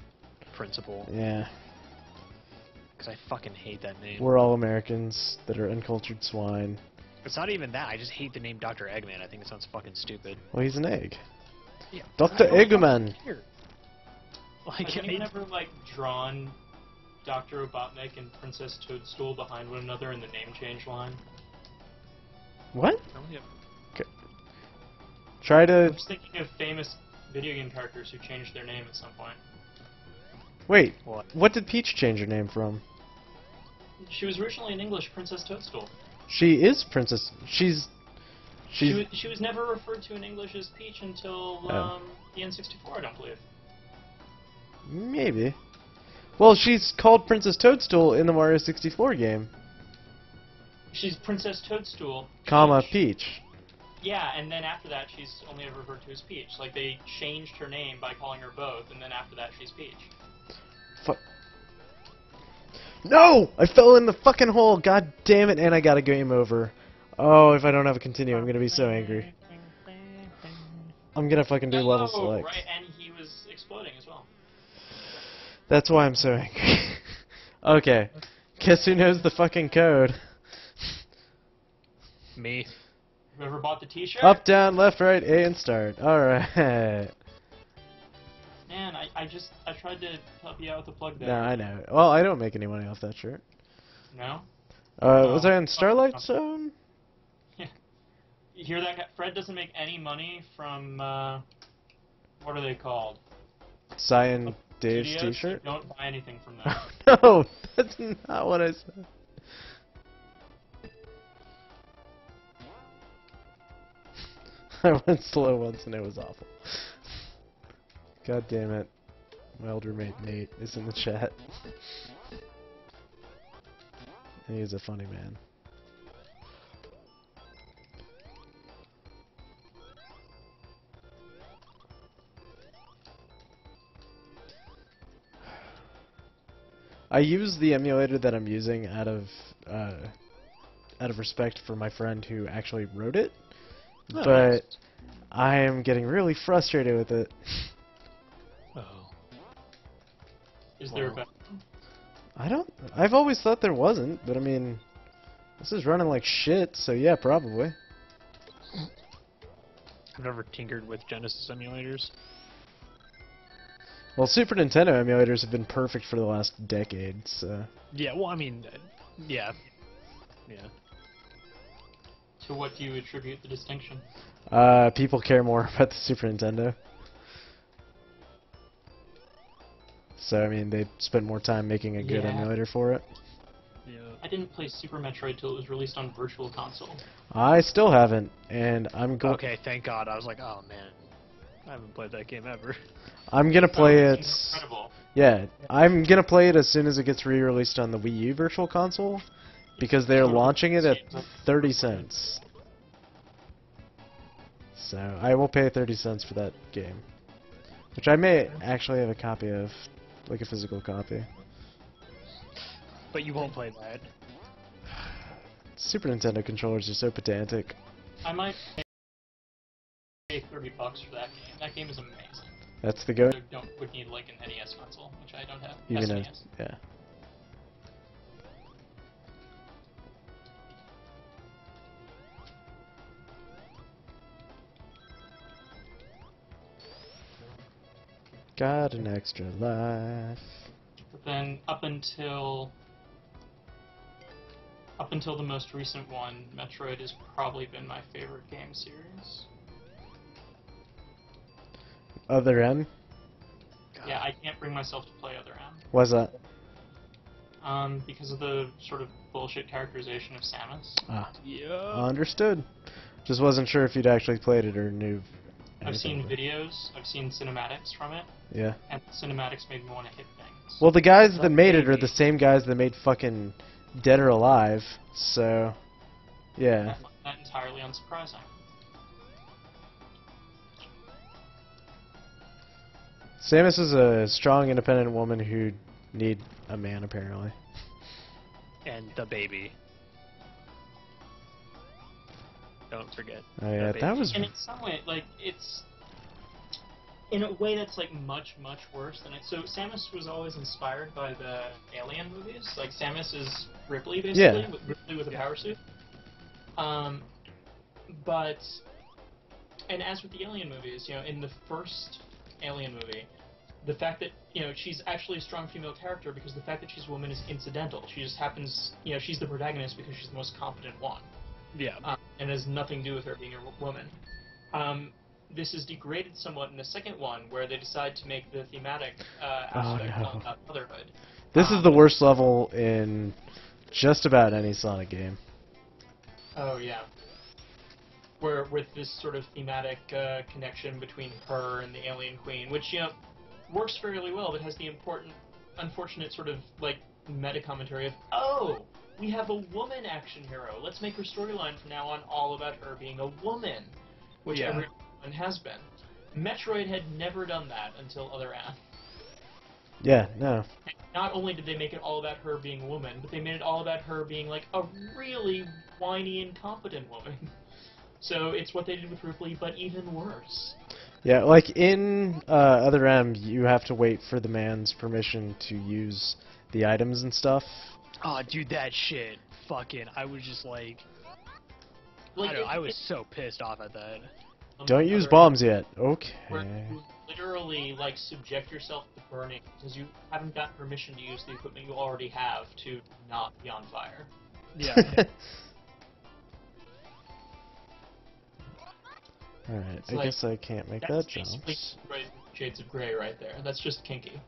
principle, Yeah. because I fucking hate that name. We're all Americans that are uncultured swine. It's not even that. I just hate the name Dr. Eggman. I think it sounds fucking stupid. Well, he's an egg. Yeah. Dr. Eggman! Here. Like, Have you ever like drawn Dr. Robotnik and Princess Toadstool behind one another in the name change line? What? I Try I'm to... just thinking of famous video game characters who changed their name at some point. Wait, What? what did Peach change her name from? She was originally in English Princess Toadstool. She is Princess... She's... She was never referred to in English as Peach until Oh. the N64, I don't believe. Maybe. Well, she's called Princess Toadstool in the Mario 64 game. She's Princess Toadstool. Comma, Peach. Yeah, and then after that, she's only ever referred to as Peach. Like, they changed her name by calling her both, and then after that, she's Peach. Fuck. No! I fell in the fucking hole! God damn it, and I got a game over. Oh, if I don't have a continue, I'm gonna be so angry. I'm gonna fucking do level select. Right, and he was exploding as well. That's why I'm so angry. Okay. Guess who knows the fucking code? Me. Whoever bought the t-shirt? Up, down, left, right, A, and start. Alright. Man, I tried to help you out with the plug there. No, I know. Well, I don't make any money off that shirt. No? Was I in Starlight Zone? You hear that guy? Fred doesn't make any money from, what are they called? Cyan Dave's Studios? t-shirt? Don't buy anything from them. No, that's not what I said. I went slow once and it was awful. God damn it. My older mate Nate is in the chat. And he's a funny man. I use the emulator that I'm using out of respect for my friend who actually wrote it, Oh, but nice. I am getting really frustrated with it. Oh. Is there a better? I've always thought there wasn't, but I mean, this is running like shit, so yeah, probably. I've never tinkered with Genesis emulators. Well, Super Nintendo emulators have been perfect for the last decade, so... Yeah, well, I mean, yeah. Yeah. To what do you attribute the distinction? People care more about the Super Nintendo. So, I mean, they spent more time making a good Yeah. emulator for it. Yeah. I didn't play Super Metroid till it was released on Virtual Console. I still haven't, and I'm going. Okay, thank God. I was like, oh man, I haven't played that game ever. I'm gonna play Oh, it. it's incredible. Yeah, I'm gonna play it as soon as it gets re-released on the Wii U Virtual Console, because they're Totally. launching it at 30 cents. So I will pay 30 cents for that game, which I may actually have a copy of, like a physical copy. But you won't play that. Super Nintendo controllers are so pedantic. I might pay $30 for that game. That game is amazing. That's the go. Would need like an NES console, which I don't have. Even a, SNES. yeah. Got an extra life. But then up until the most recent one, Metroid has probably been my favorite game series. Other M? Yeah, I can't bring myself to play Other M. Why's that? Because of the sort of bullshit characterization of Samus. Ah, Yeah. understood. Just wasn't sure if you'd actually played it or knew. I've seen anything. videos, I've seen cinematics from it, Yeah. and the cinematics made me want to hit things. Well, the guys that made it are maybe. the same guys that made fucking Dead or Alive, so yeah. I find that entirely unsurprising. Samus is a strong, independent woman who need a man, apparently. And the baby. Don't forget. Oh yeah, the that baby. was. And in some way, like, it's... In a way that's, like, much, much worse than it... So, Samus was always inspired by the Alien movies. Like, Samus is Ripley, basically, Yeah. with Ripley with a power suit. But... And as with the Alien movies, you know, in the first Alien movie, the fact that, you know, she's actually a strong female character because the fact that she's a woman is incidental. She just happens... You know, she's the protagonist because she's the most competent one. Yeah. And has nothing to do with her being a woman. This is degraded somewhat in the second one, where they decide to make the thematic aspect no. all about motherhood. This is the worst level in just about any Sonic game. Oh yeah. Where with this sort of thematic connection between her and the Alien Queen, which, you know, works fairly well, but has the unfortunate sort of like meta commentary of, oh, we have a woman action hero. Let's make her storyline from now on all about her being a woman, which Yeah. everyone has been. Metroid had never done that until Other M. Yeah, no. Not only did they make it all about her being a woman, but they made it all about her being like a really whiny, incompetent woman. So it's what they did with Ripley, but even worse. Yeah, like in Other M, you have to wait for the man's permission to use the items and stuff. Oh, dude, that shit. Fucking, I was just like... Like, I was so pissed off at that. Don't use Other bombs yet. Okay. Where you literally, like, subject yourself to burning because you haven't gotten permission to use the equipment you already have to not be on fire. Yeah. Alright, It's I like, guess I can't make That's that jump. basically Shades of Grey right there. That's just kinky.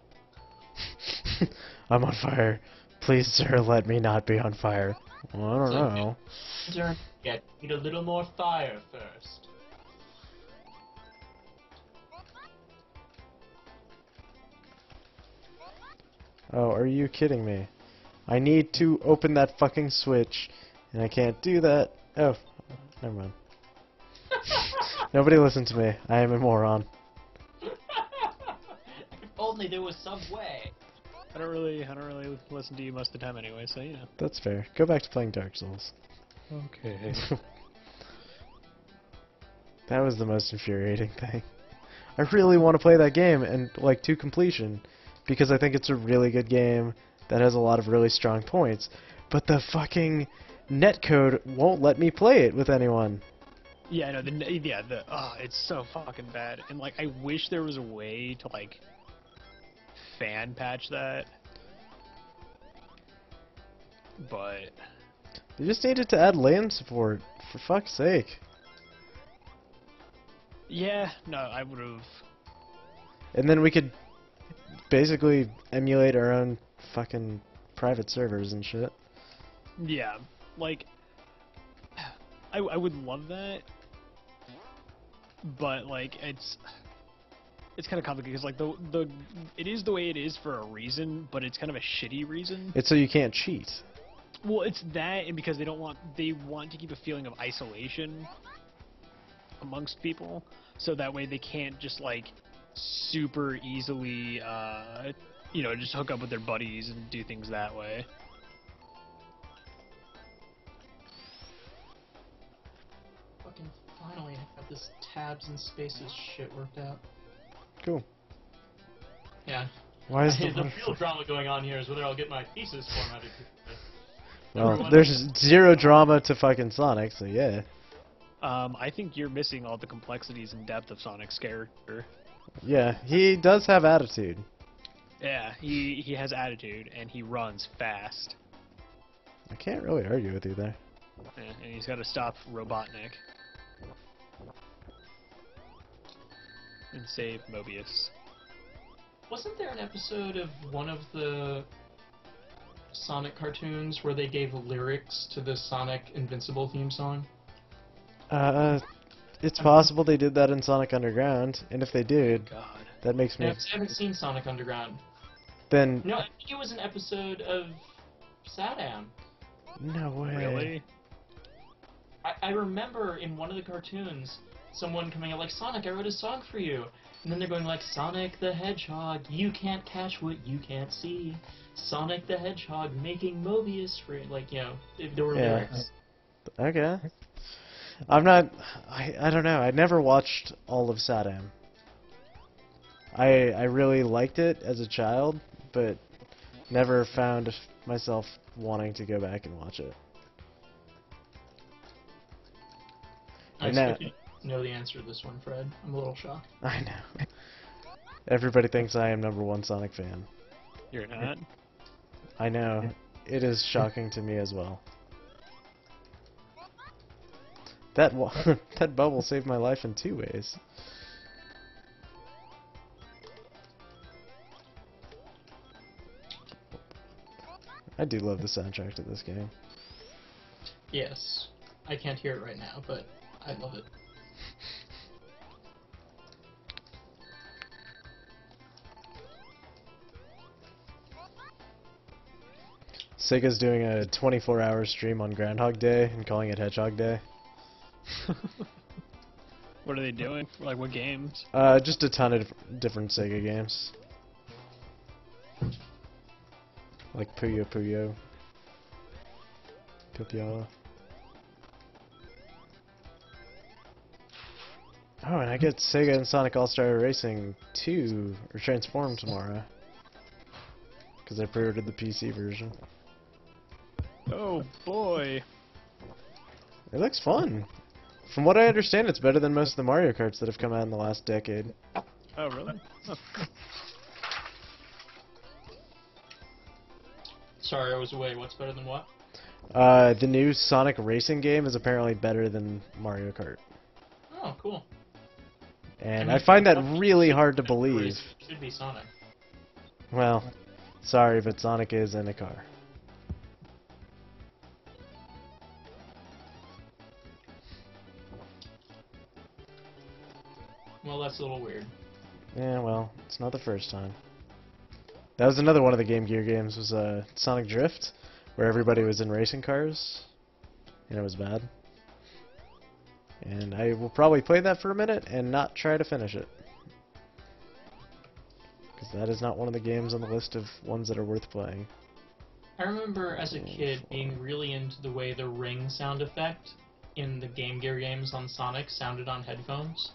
I'm on fire. Please, sir, let me not be on fire. Well, I don't know. Yeah, need a little more fire first. Oh, are you kidding me? I need to open that fucking switch, and I can't do that. Oh, never mind. Nobody listen to me. I am a moron. If only there was some way. I don't really listen to you most of the time anyway, so you know. That's fair. Go back to playing Dark Souls. Okay. That was the most infuriating thing. I really want to play that game and like to completion because I think it's a really good game that has a lot of really strong points, but the fucking netcode won't let me play it with anyone. Yeah, no, it's so fucking bad. And like, I wish there was a way to like fan patch that, but They just needed to add LAN support, for fuck's sake. yeah, no, I would have. And then we could basically emulate our own fucking private servers and shit. Yeah, like, I would love that, but like it's kind of complicated because like the it is the way it is for a reason, but it's kind of a shitty reason. It's so you can't cheat. Well, it's that, and because they want to keep a feeling of isolation amongst people, so that way they can't just like super easily, just hook up with their buddies and do things that way. Fucking finally, I got this tabs and spaces shit worked out. Cool. Yeah. Why is The the real drama going on here is whether I'll get my thesis formatted. Well, Everyone- there's zero drama to fucking Sonic, so yeah. I think you're missing all the complexities and depth of Sonic's character. Yeah, he does have attitude. Yeah, he has attitude and he runs fast. I can't really argue with you there. Yeah, and he's got to stop Robotnik and save Mobius. Wasn't there an episode of one of the Sonic cartoons where they gave lyrics to the Sonic Invincible theme song? It's possible they did that in Sonic Underground, and if they did, God. that makes me... I haven't seen Sonic Underground. Then... No, I think it was an episode of Sadam. No way. Really? I remember in one of the cartoons someone coming out like, Sonic, I wrote a song for you. And then they're going like, Sonic the Hedgehog, you can't catch what you can't see. Sonic the Hedgehog making Mobius free. Like, there were lyrics. Okay. I'm not... I don't know. I never watched all of Saddam. I really liked it as a child, but never found myself wanting to go back and watch it. I And now- expect you to know the answer to this one, Fred. I'm a little shocked. I know. Everybody thinks I am #1 Sonic fan. You're not? I know. It is shocking to me as well. That that bubble saved my life in 2 ways. I do love the soundtrack to this game. Yes. I can't hear it right now, but I love it. Sega's doing a 24-hour stream on Groundhog Day and calling it Hedgehog Day. What are they doing? Like, what games? Just a ton of different Sega games. Like Puyo Puyo. Puyo. Oh, and I get Sega and Sonic All-Star Racing 2, or Transform tomorrow. Because I pre-ordered the PC version. Oh, boy. It looks fun. From what I understand, it's better than most of the Mario Karts that have come out in the last decade. Oh, really? Huh. Sorry, I was away. What's better than what? The new Sonic Racing game is apparently better than Mario Kart. Oh, cool. And mean, I find that Sonic really should- hard to believe. Should be Sonic. Well, sorry, but Sonic is in a car. Well, that's a little weird. Yeah, well, it's not the first time. That was another one of the Game Gear games, was Sonic Drift, where everybody was in racing cars, and it was bad. And I will probably play that for a minute and not try to finish it. Because that is not one of the games on the list of ones that are worth playing. I remember as a kid being really into the way the ring sound effect in the Game Gear games on Sonic sounded on headphones.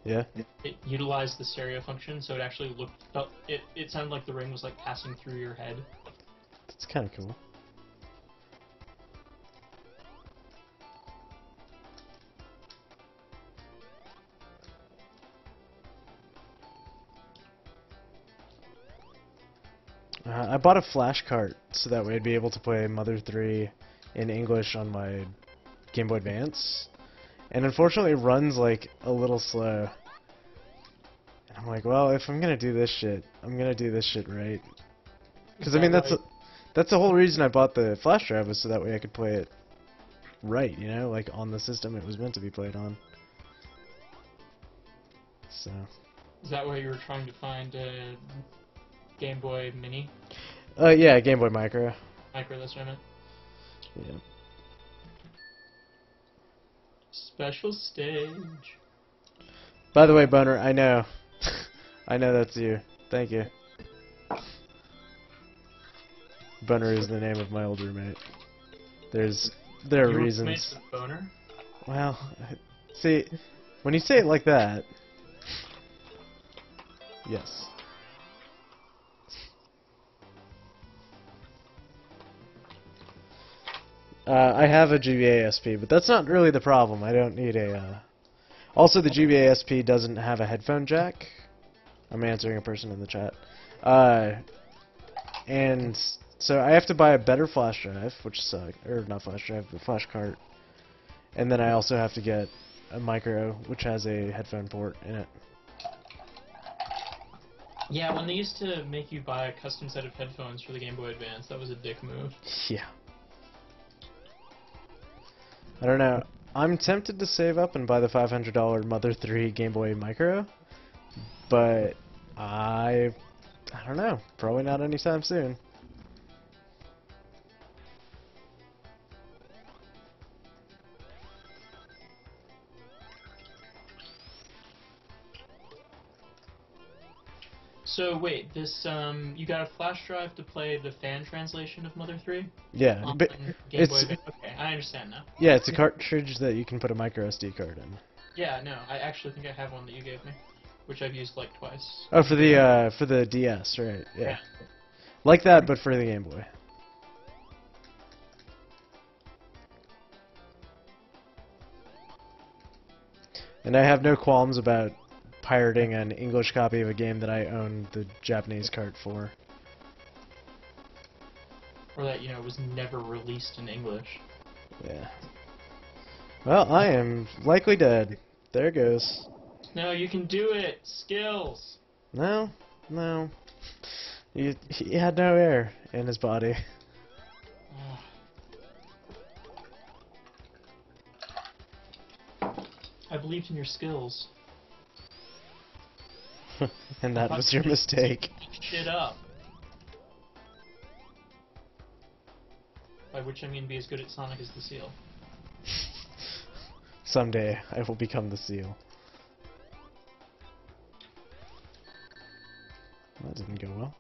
Yeah? It utilized the stereo function, so it actually it sounded like the ring was like passing through your head. That's kind of cool. I bought a flash cart so that way I'd be able to play Mother 3 in English on my Game Boy Advance. And unfortunately it runs like a little slow. And I'm like, well, if I'm gonna do this shit, I'm gonna do this shit right. Because I mean that's the whole reason I bought the flash drive was so that way I could play it right, you know, like on the system it was meant to be played on. So. Is that why you were trying to find a Game Boy Mini? Yeah, Game Boy Micro. Micro, that's what I meant. Yeah. Special stage. By the way, Boner, I know. I know that's you. Thank you. Boner is the name of my old roommate. There are You were reasons. roommates with Boner? Well, see, when you say it like that, yes. I have a GBA SP, but that's not really the problem. I don't need a. Also, the GBA SP doesn't have a headphone jack. I'm answering a person in the chat. And so I have to buy a better flash drive, which sucks. Or not flash drive, but flash cart. And then I also have to get a micro, which has a headphone port in it. Yeah, when they used to make you buy a custom set of headphones for the Game Boy Advance, that was a dick move. Yeah. I don't know. I'm tempted to save up and buy the $500 Mother 3 Game Boy Micro, but I don't know. Probably not anytime soon. So wait, this you got a flash drive to play the fan translation of Mother 3? Yeah, On but Game Boy it's Advance? Okay, I understand now. yeah, it's a cartridge that you can put a micro SD card in. Yeah, no, I actually think I have one that you gave me, which I've used like twice. Oh, for the DS, right? Yeah. Like that, but for the Game Boy. And I have no qualms about pirating an English copy of a game that I own the Japanese cart for. Or that, you know, was never released in English. Yeah. Well, I am likely dead. There goes. No, you can do it! Skills! No, no. He had no air in his body. I believed in your skills. And that was your mistake. Shit up. By which I mean be as good at Sonic as the Seal. Someday I will become the seal. That didn't go well.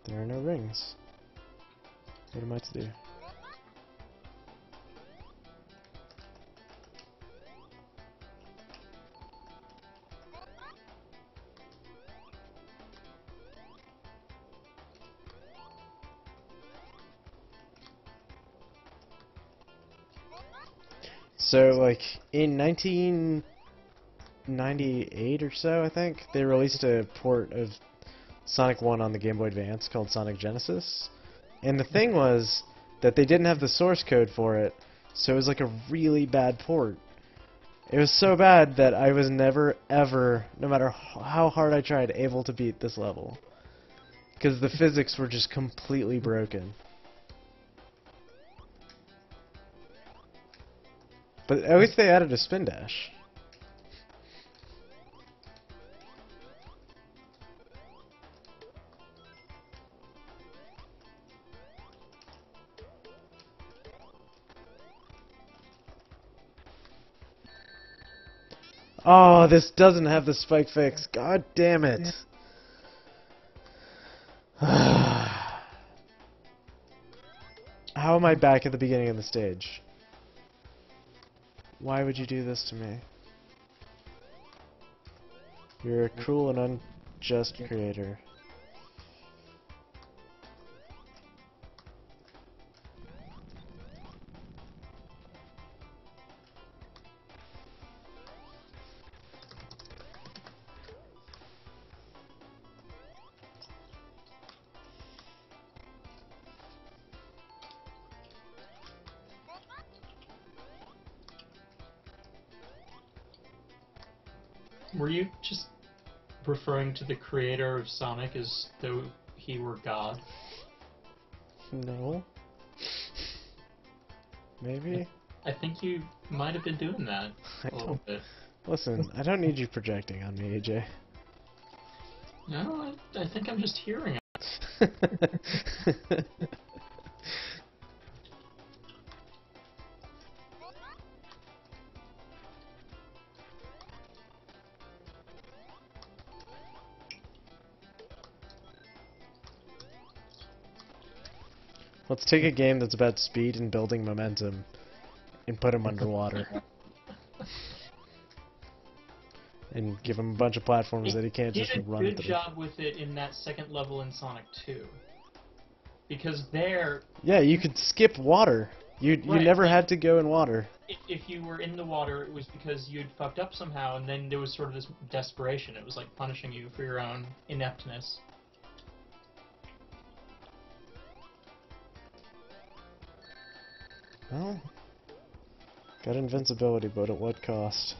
There are no rings. What am I to do? So, like, in 1998 or so, I think, they released a port of Sonic 1 on the Game Boy Advance called Sonic Genesis. And the thing was that they didn't have the source code for it, so it was like a really bad port. It was so bad that I was never, ever, no matter how hard I tried, able to beat this level. Because the physics were just completely broken. But at least they added a spin dash. Oh, this doesn't have the spike fix. God damn it. How am I back at the beginning of the stage? Why would you do this to me? You're a cruel and unjust creator. Were you just referring to the creator of Sonic as though he were God? No. maybe? I think you might have been doing that I a little don't... bit. Listen, I don't need you projecting on me, AJ. No, I think I'm just hearing it. Let's take a game that's about speed and building momentum and put him underwater. And give him a bunch of platforms that he can't just run Did a through. good job with it in that second level in Sonic 2. Because there, Yeah, you could skip water. You Right, never like- had to go in water. if you were in the water, it was because you'd fucked up somehow, and then there was sort of this desperation. It was like punishing you for your own ineptness. Well, got invincibility, but at what cost?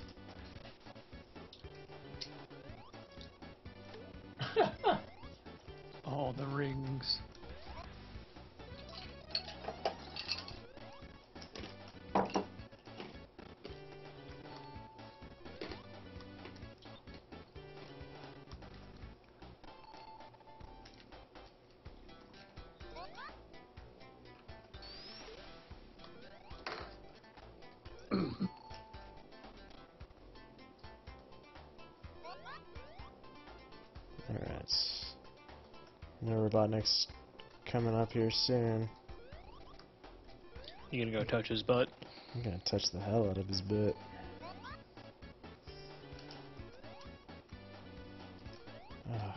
All the rings. Alright. No Robotnik's coming up here soon. You gonna go touch his butt? I'm gonna touch the hell out of his butt. Ugh.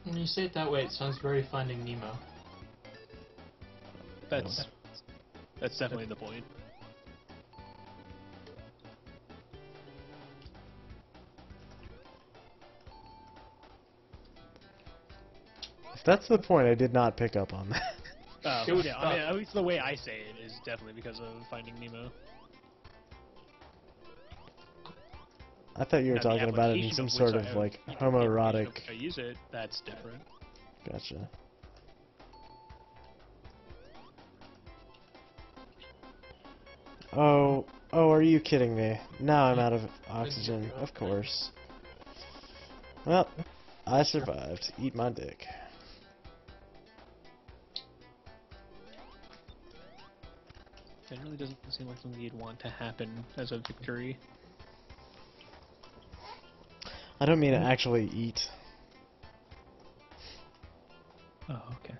When you say it that way, it sounds very Finding Nemo. That's definitely the point. If that's the point, I did not pick up on that. It was Yeah, I tough. mean, at least the way I say it is definitely because of Finding Nemo. I thought you were Now, the talking about it in application some of sort which of, I- like, you know, the application of homoerotic... which I use it, that's different. Gotcha. Oh, are you kidding me? Now I'm out of oxygen, of course. Well, I survived. Eat my dick. Generally doesn't seem like something you'd want to happen as a victory. I don't mean to actually eat. Oh, okay.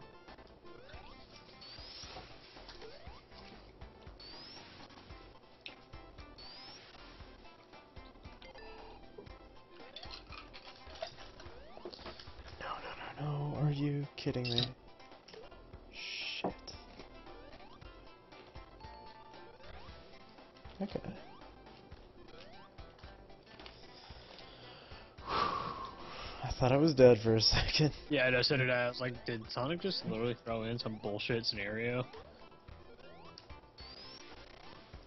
No, are you kidding me? Shit. Okay. I thought I was dead for a second. Yeah, I know, so did I. I was like, did Sonic just literally throw in some bullshit scenario?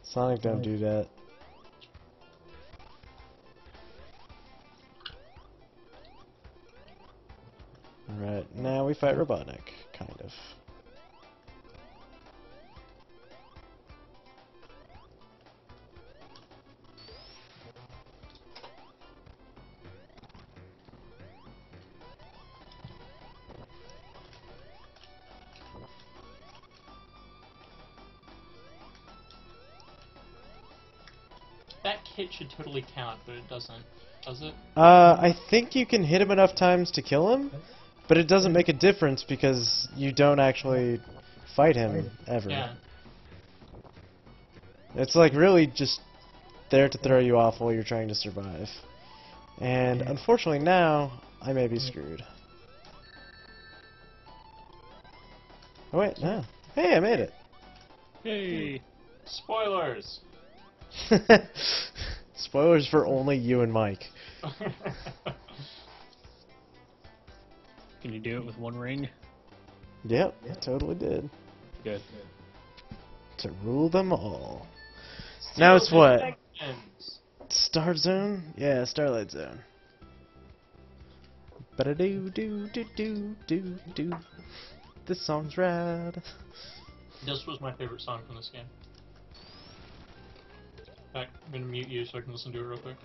Sonic, don't do that. Alright, now we fight Robotnik, kind of. That hit should totally count, but it doesn't. Does it? I think you can hit him enough times to kill him, but it doesn't make a difference because you don't actually fight him, ever. Yeah. It's like really just there to throw you off while you're trying to survive. And unfortunately now, I may be screwed. Oh wait, no. Hey, I made it! Hey! Spoilers! Spoilers for only you and Mike. Can you do it with one ring? Yep, totally did. Good. To rule them all. Now it's what? Seconds. Star Zone? Yeah, Starlight Zone. Ba-da-doo-doo-doo-doo-doo-doo. This song's rad. This was my favorite song from this game. In fact, I'm gonna mute you so I can listen to it real quick.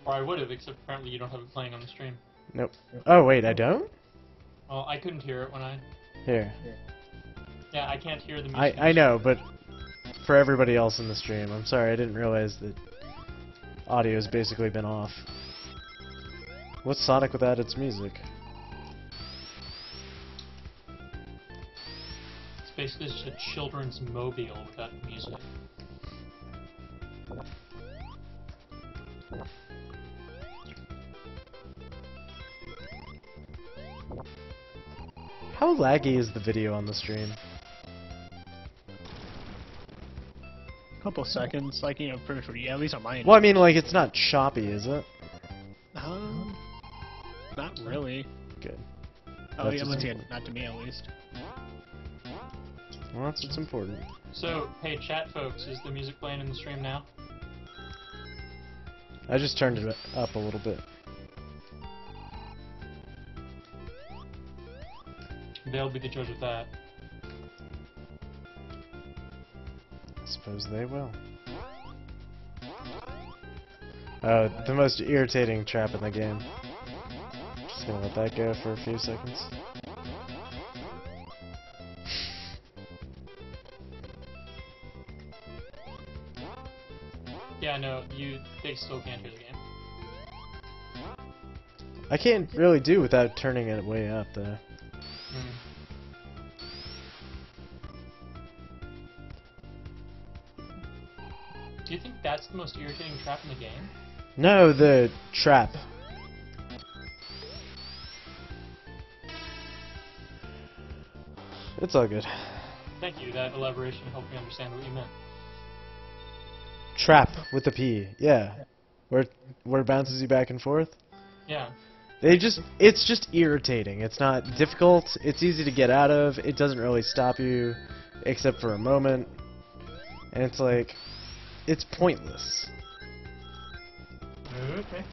Or I would have, except apparently you don't have it playing on the stream. Nope. Oh wait, I don't? Well, I couldn't hear it when I... Here. Yeah, I can't hear the music. I know, but for everybody else in the stream, I'm sorry, I didn't realize that audio's basically been off. What's Sonic without its music? It's basically just a children's mobile without music. How laggy is the video on the stream? Couple seconds, like, you know, pretty sure. Yeah, at least on my end. Well, I mean, like, it's not choppy, is it? Not really. Good. Oh, That's yeah, what's once again, important. not to me at least. Well, that's what's important. So, hey, chat folks, is the music playing in the stream now? I just turned it up a little bit. They'll be the judge of that. I suppose they will. The most irritating trap in the game. Just gonna let that go for a few seconds. Yeah, no, they still can't hear the game. I can't really do without turning it way up, though. Do you think that's the most irritating trap in the game? No, the trap. It's all good. Thank you, that elaboration helped me understand what you meant. Trap with the P, yeah. Where it bounces you back and forth. Yeah. It's just irritating. It's not difficult. It's easy to get out of. It doesn't really stop you, except for a moment. And it's like, it's pointless. Okay.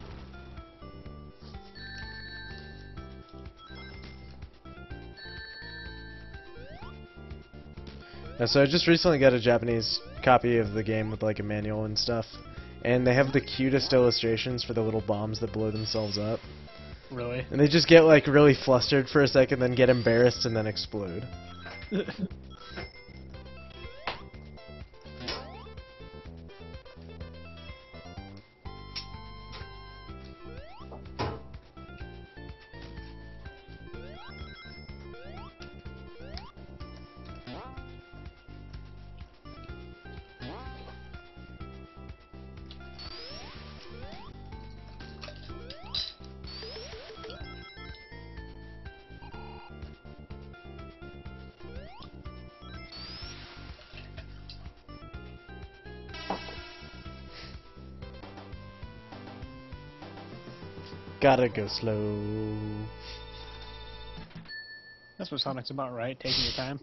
So I just recently got a Japanese copy of the game with like a manual and stuff. And they have the cutest illustrations for the little bombs that blow themselves up. Really? And they just get like really flustered for a second, then get embarrassed, and then explode. Gotta go slow. That's what Sonic's about, right? Taking your time.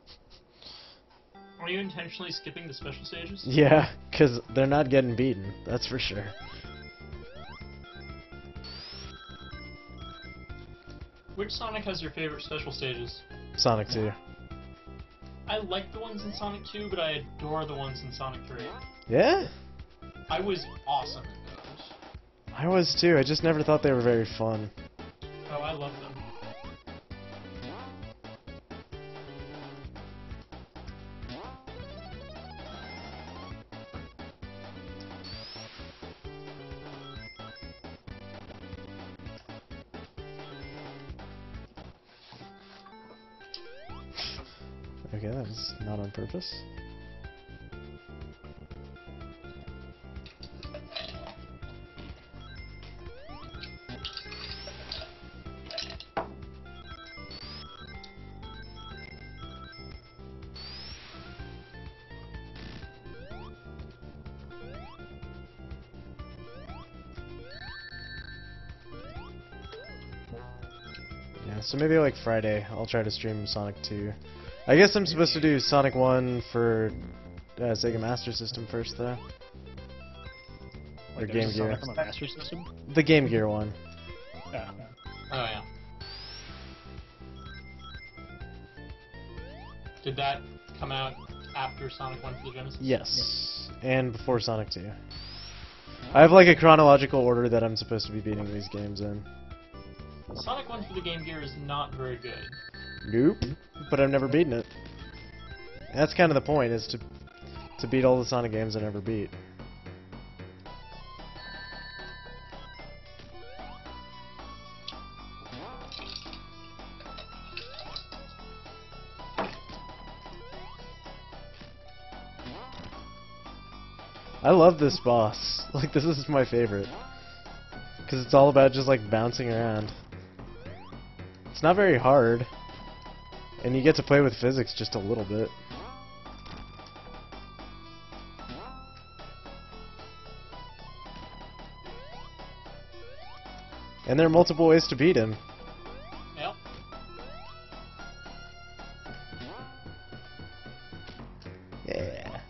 Are you intentionally skipping the special stages? Yeah, because they're not getting beaten, that's for sure. Which Sonic has your favorite special stages? Sonic 2. I like the ones in Sonic 2, but I adore the ones in Sonic 3. Yeah? I was awesome at those. I was too, I just never thought they were very fun. Oh, I love them. Okay, that was not on purpose. Yeah, so maybe like Friday, I'll try to stream Sonic 2. I guess I'm supposed to do Sonic 1 for Sega Master System first, though. Or Like, Game there's a Gear. Sonic on the Master System? The Game Gear one. Yeah. Oh yeah. Did that come out after Sonic 1 for the Genesis? Yes, and before Sonic 2. I have like a chronological order that I'm supposed to be beating these games in. Sonic 1 for the Game Gear is not very good. Nope, but I've never beaten it. And that's kind of the point, is to beat all the Sonic games I never beat. I love this boss. Like, this is my favorite. Because it's all about just, like, bouncing around. It's not very hard. And you get to play with physics just a little bit. And there are multiple ways to beat him. Yep. Yeah.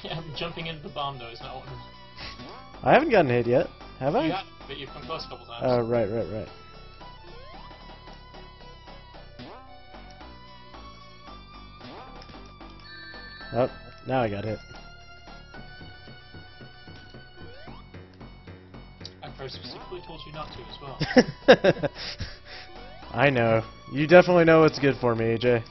Yeah, jumping into the bomb though is not one. I haven't gotten hit yet, have I? You got, but you've come close a couple times. Oh, right. Oh, now I got hit. I specifically told you not to as well. I know. You definitely know what's good for me, AJ.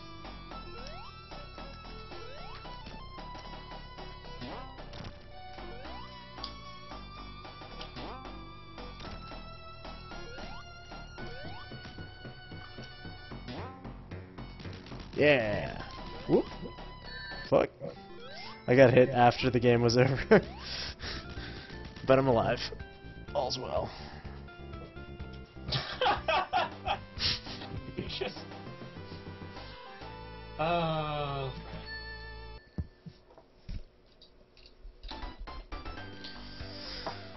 Yeah. Whoop. Fuck. I got hit after the game was over. But I'm alive. All's well. You just... Oh.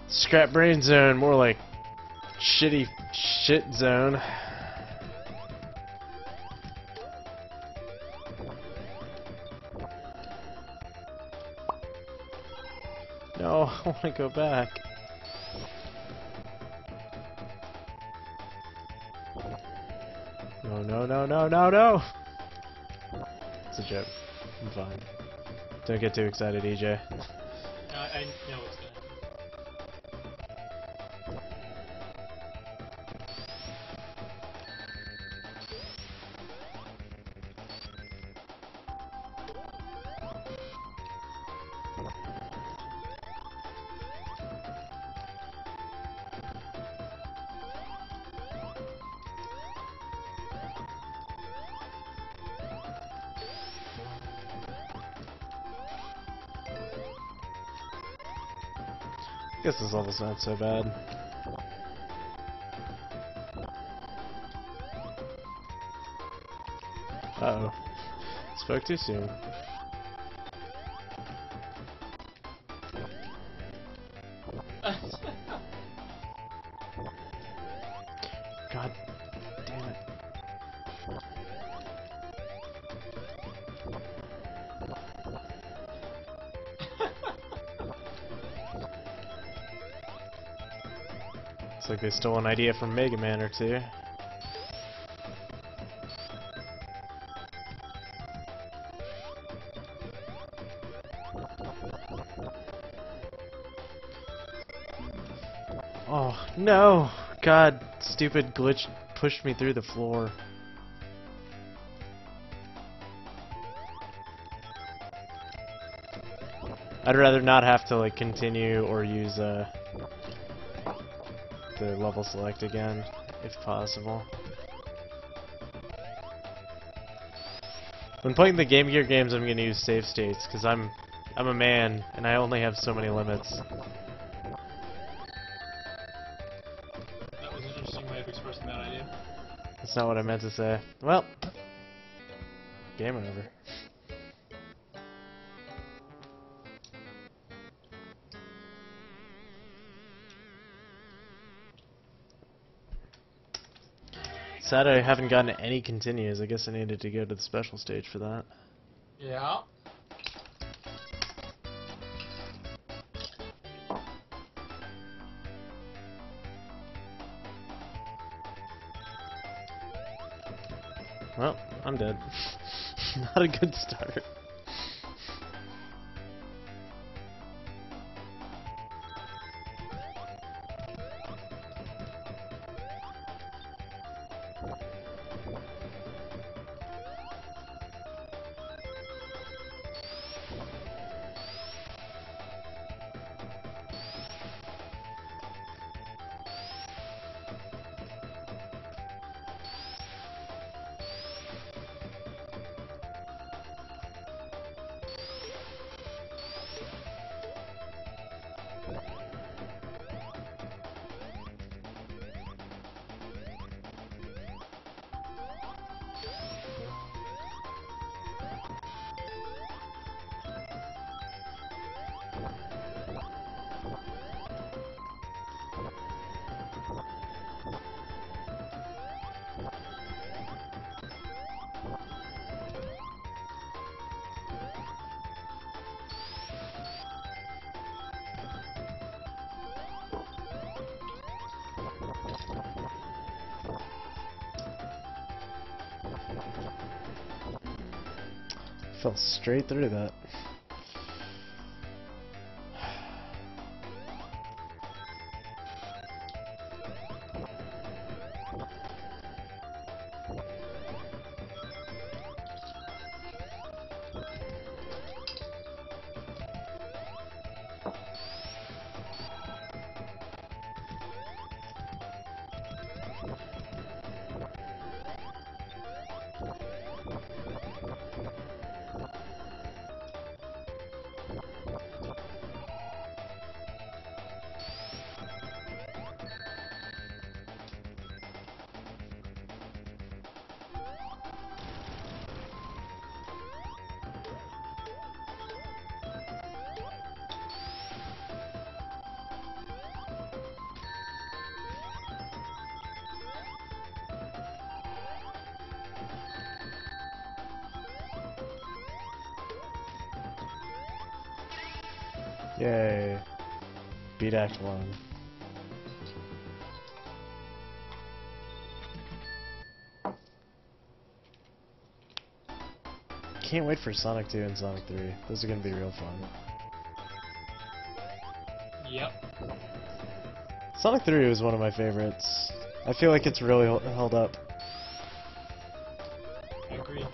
Scrap brain zone, more like shitty shit zone. No, I want to go back. No. It's a joke. I'm fine. Don't get too excited, EJ. I know what's gonna happen. I guess this level's not so bad. Uh-oh. Spoke too soon. God damn it. Looks like they stole an idea from Mega Man or two. Oh, no! God, stupid glitch pushed me through the floor. I'd rather not have to, like, continue or use, the level select again, if possible. When playing the Game Gear games, I'm gonna use save states, because I'm a man, and I only have so many limits. That was an interesting way of expressing that idea. That's not what I meant to say. Well, game over. sad I haven't gotten any continues. I guess I needed to go to the special stage for that. Yeah. Well, I'm dead. Not a good start. Fell straight through that. Yay. Beat Act 1. Can't wait for Sonic 2 and Sonic 3. Those are gonna be real fun. Yep. Sonic 3 was one of my favorites. I feel like it's really held up. I agree.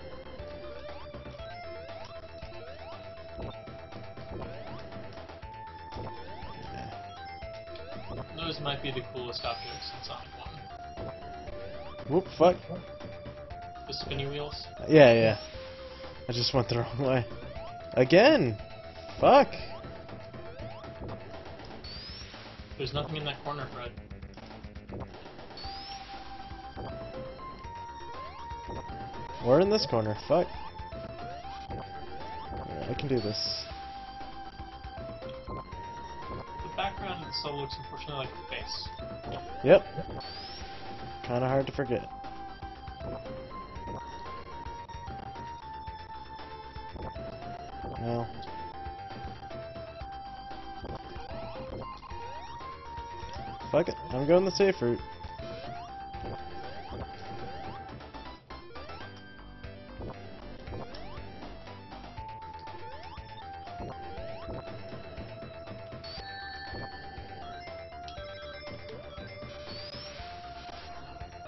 Those might be the coolest objects in Sonic 1. Whoop, fuck. The spinny wheels. Yeah, yeah. I just went the wrong way. Again! Fuck! There's nothing in that corner, Fred. We're in this corner. Fuck. Alright, I can do this. The background still looks unfortunately like a face. Yep. Kinda hard to forget. No. Fuck it. I'm going the safe route.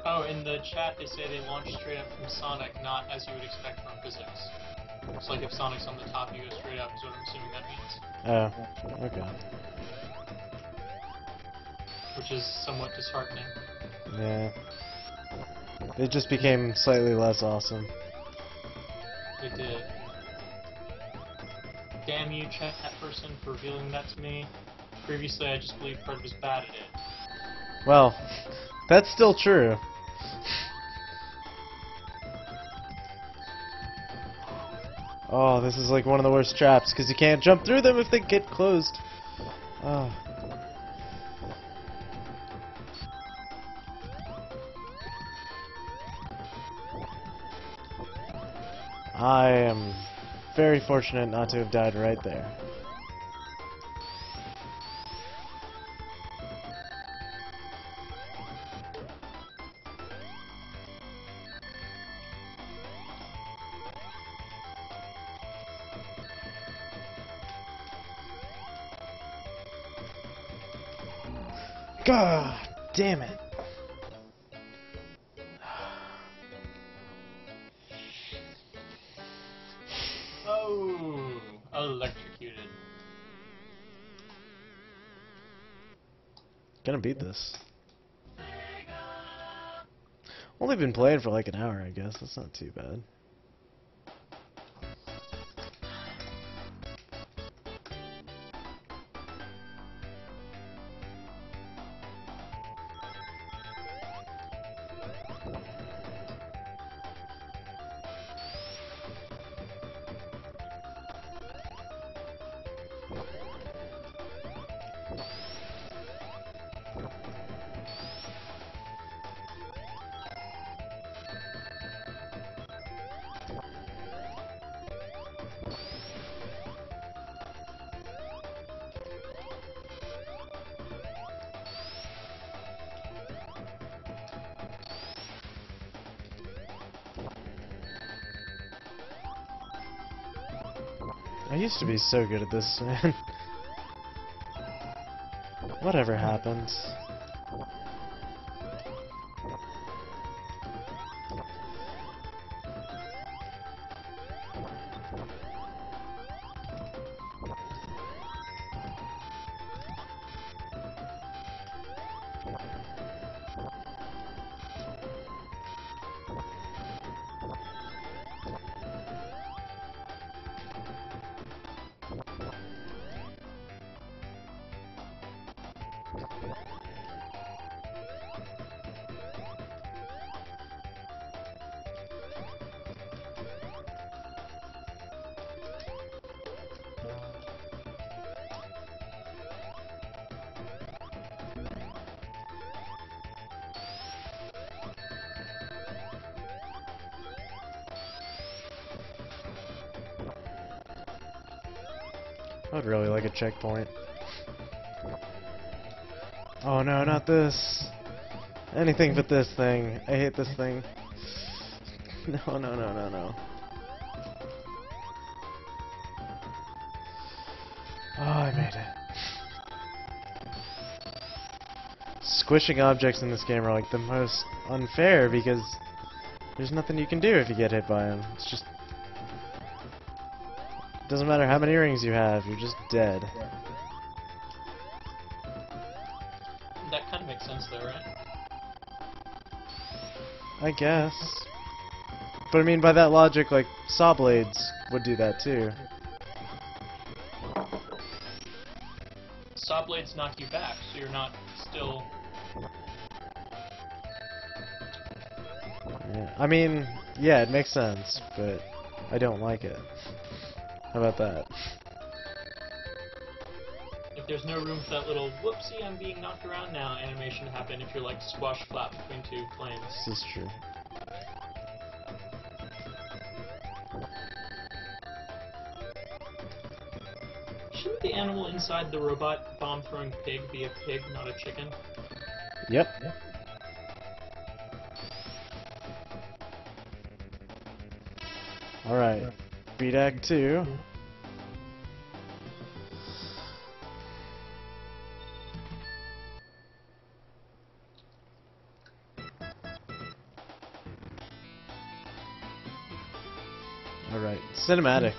Oh, in the chat they say they launched straight up from Sonic, not as you would expect from physics. It's like if Sonic's on the top, you go straight up, is what I'm assuming that means. Oh, okay. Which is somewhat disheartening. Yeah. They just became slightly less awesome. They did. Damn you, chat person, for revealing that to me. Previously, I just believed Fred was bad at it. Well, that's still true. Oh, this is like one of the worst traps, because you can't jump through them if they get closed. Oh. I am very fortunate not to have died right there. God damn it. Oh, electrocuted. Gonna beat this. Only been playing for like an hour, I guess. That's not too bad. I used to be so good at this, man. Whatever happens. I'd really like a checkpoint. Oh no, not this. Anything but this thing. I hate this thing. No, no, no, no, no. Oh, I made it. Squishing objects in this game are like the most unfair because there's nothing you can do if you get hit by them. It's just... doesn't matter how many rings you have, you're just dead. That kind of makes sense though, right? I guess. But I mean, by that logic, like, saw blades would do that too. Saw blades knock you back, so you're not still... Yeah. I mean, yeah, it makes sense, but I don't like it. How about that? If there's no room for that little whoopsie, I'm being knocked around now animation to happen if you're like squashed flat between two flames. This is true. Shouldn't the animal inside the robot bomb-throwing pig be a pig, not a chicken? Yep. Alright. Beat Act 2. Alright. Cinematic.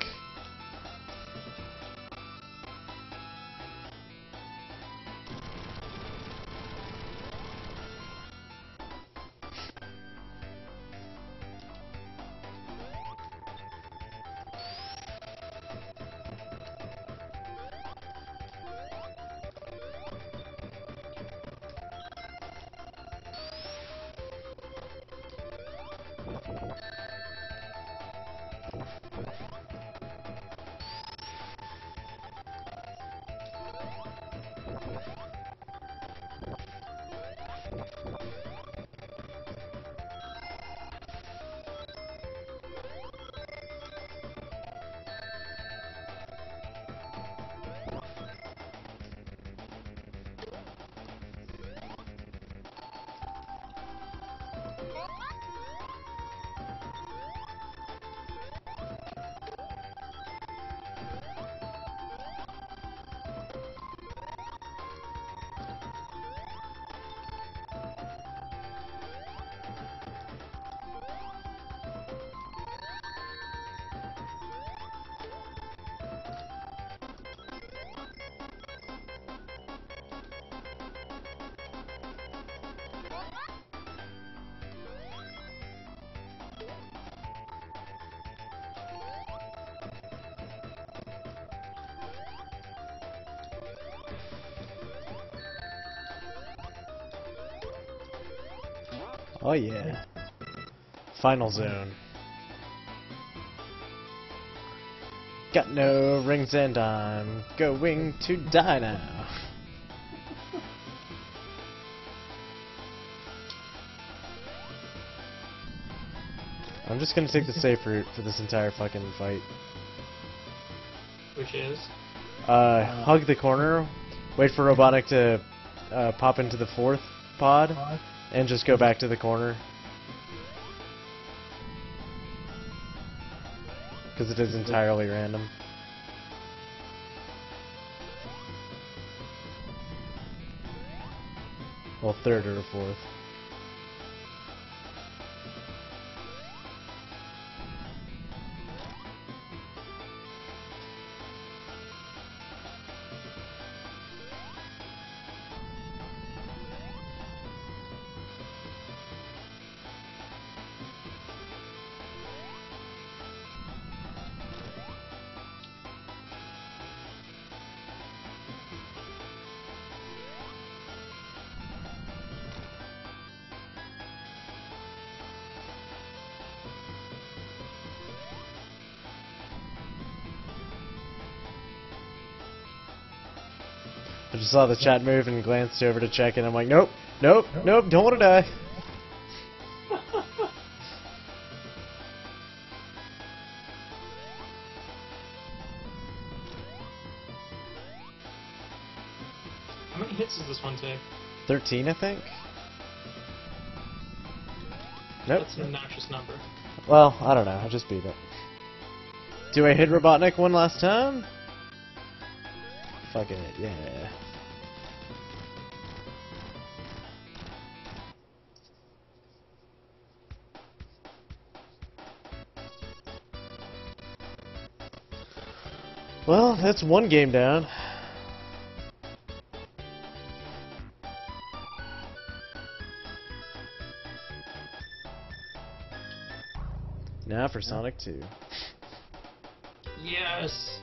Oh yeah. Final zone. Got no rings and I'm going to die now. I'm just gonna take the safe route for this entire fucking fight. Which is? Hug the corner, wait for Robotnik to pop into the 4th pod, and just go back to the corner. Because it is entirely random. Well, 3rd or 4th. I just saw the chat move and glanced over to check, and I'm like, nope, nope, nope, don't want to die. How many hits does this one take? 13, I think? Nope. That's an obnoxious number. Well, I don't know, I just beat it. Do I hit Robotnik one last time? Fucking it, yeah. Well, that's one game down. Now for Sonic 2. Yes!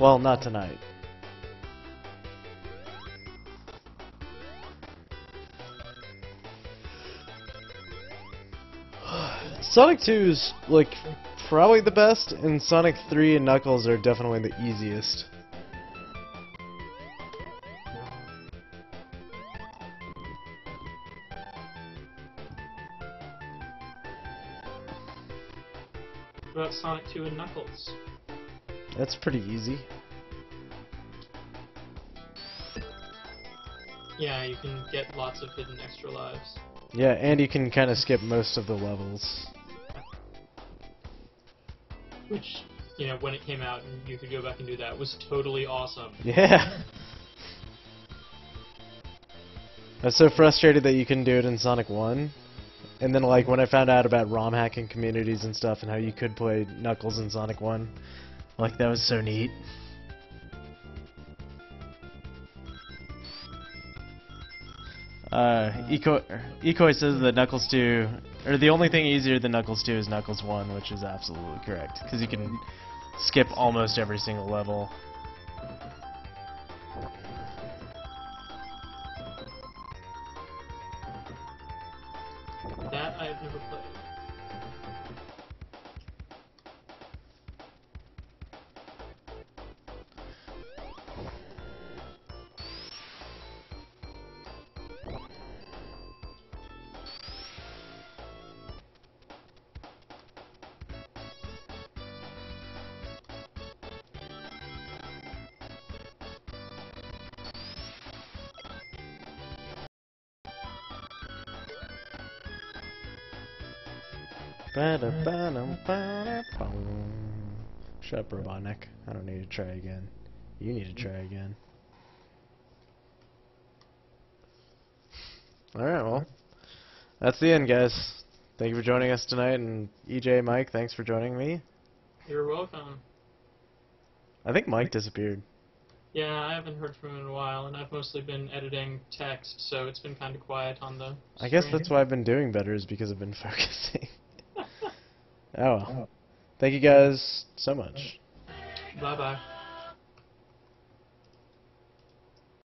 Well, not tonight. Sonic 2 is, like, probably the best, and Sonic 3 and Knuckles are definitely the easiest. What about Sonic 2 and Knuckles? That's pretty easy. Yeah, you can get lots of hidden extra lives. Yeah, and you can kind of skip most of the levels. Which, you know, when it came out and you could go back and do that, was totally awesome. Yeah! I was so frustrated that you couldn't do it in Sonic 1. And then, like, when I found out about ROM hacking communities and stuff and how you could play Knuckles in Sonic 1, like, that was so neat. Ekoi says that Knuckles 2, or the only thing easier than Knuckles 2 is Knuckles 1, which is absolutely correct, because you can skip almost every single level. That I have never played. Shut up, Robotnik. I don't need to try again. You need to try again. Alright, well. That's the end, guys. Thank you for joining us tonight, and EJ, Mike, thanks for joining me. You're welcome. I think Mike disappeared. Yeah, I haven't heard from him in a while, and I've mostly been editing text, so it's been kind of quiet on the I guess stream. that's why I've been doing better, is because I've been focusing. Oh well. Thank you guys so much. Bye-bye.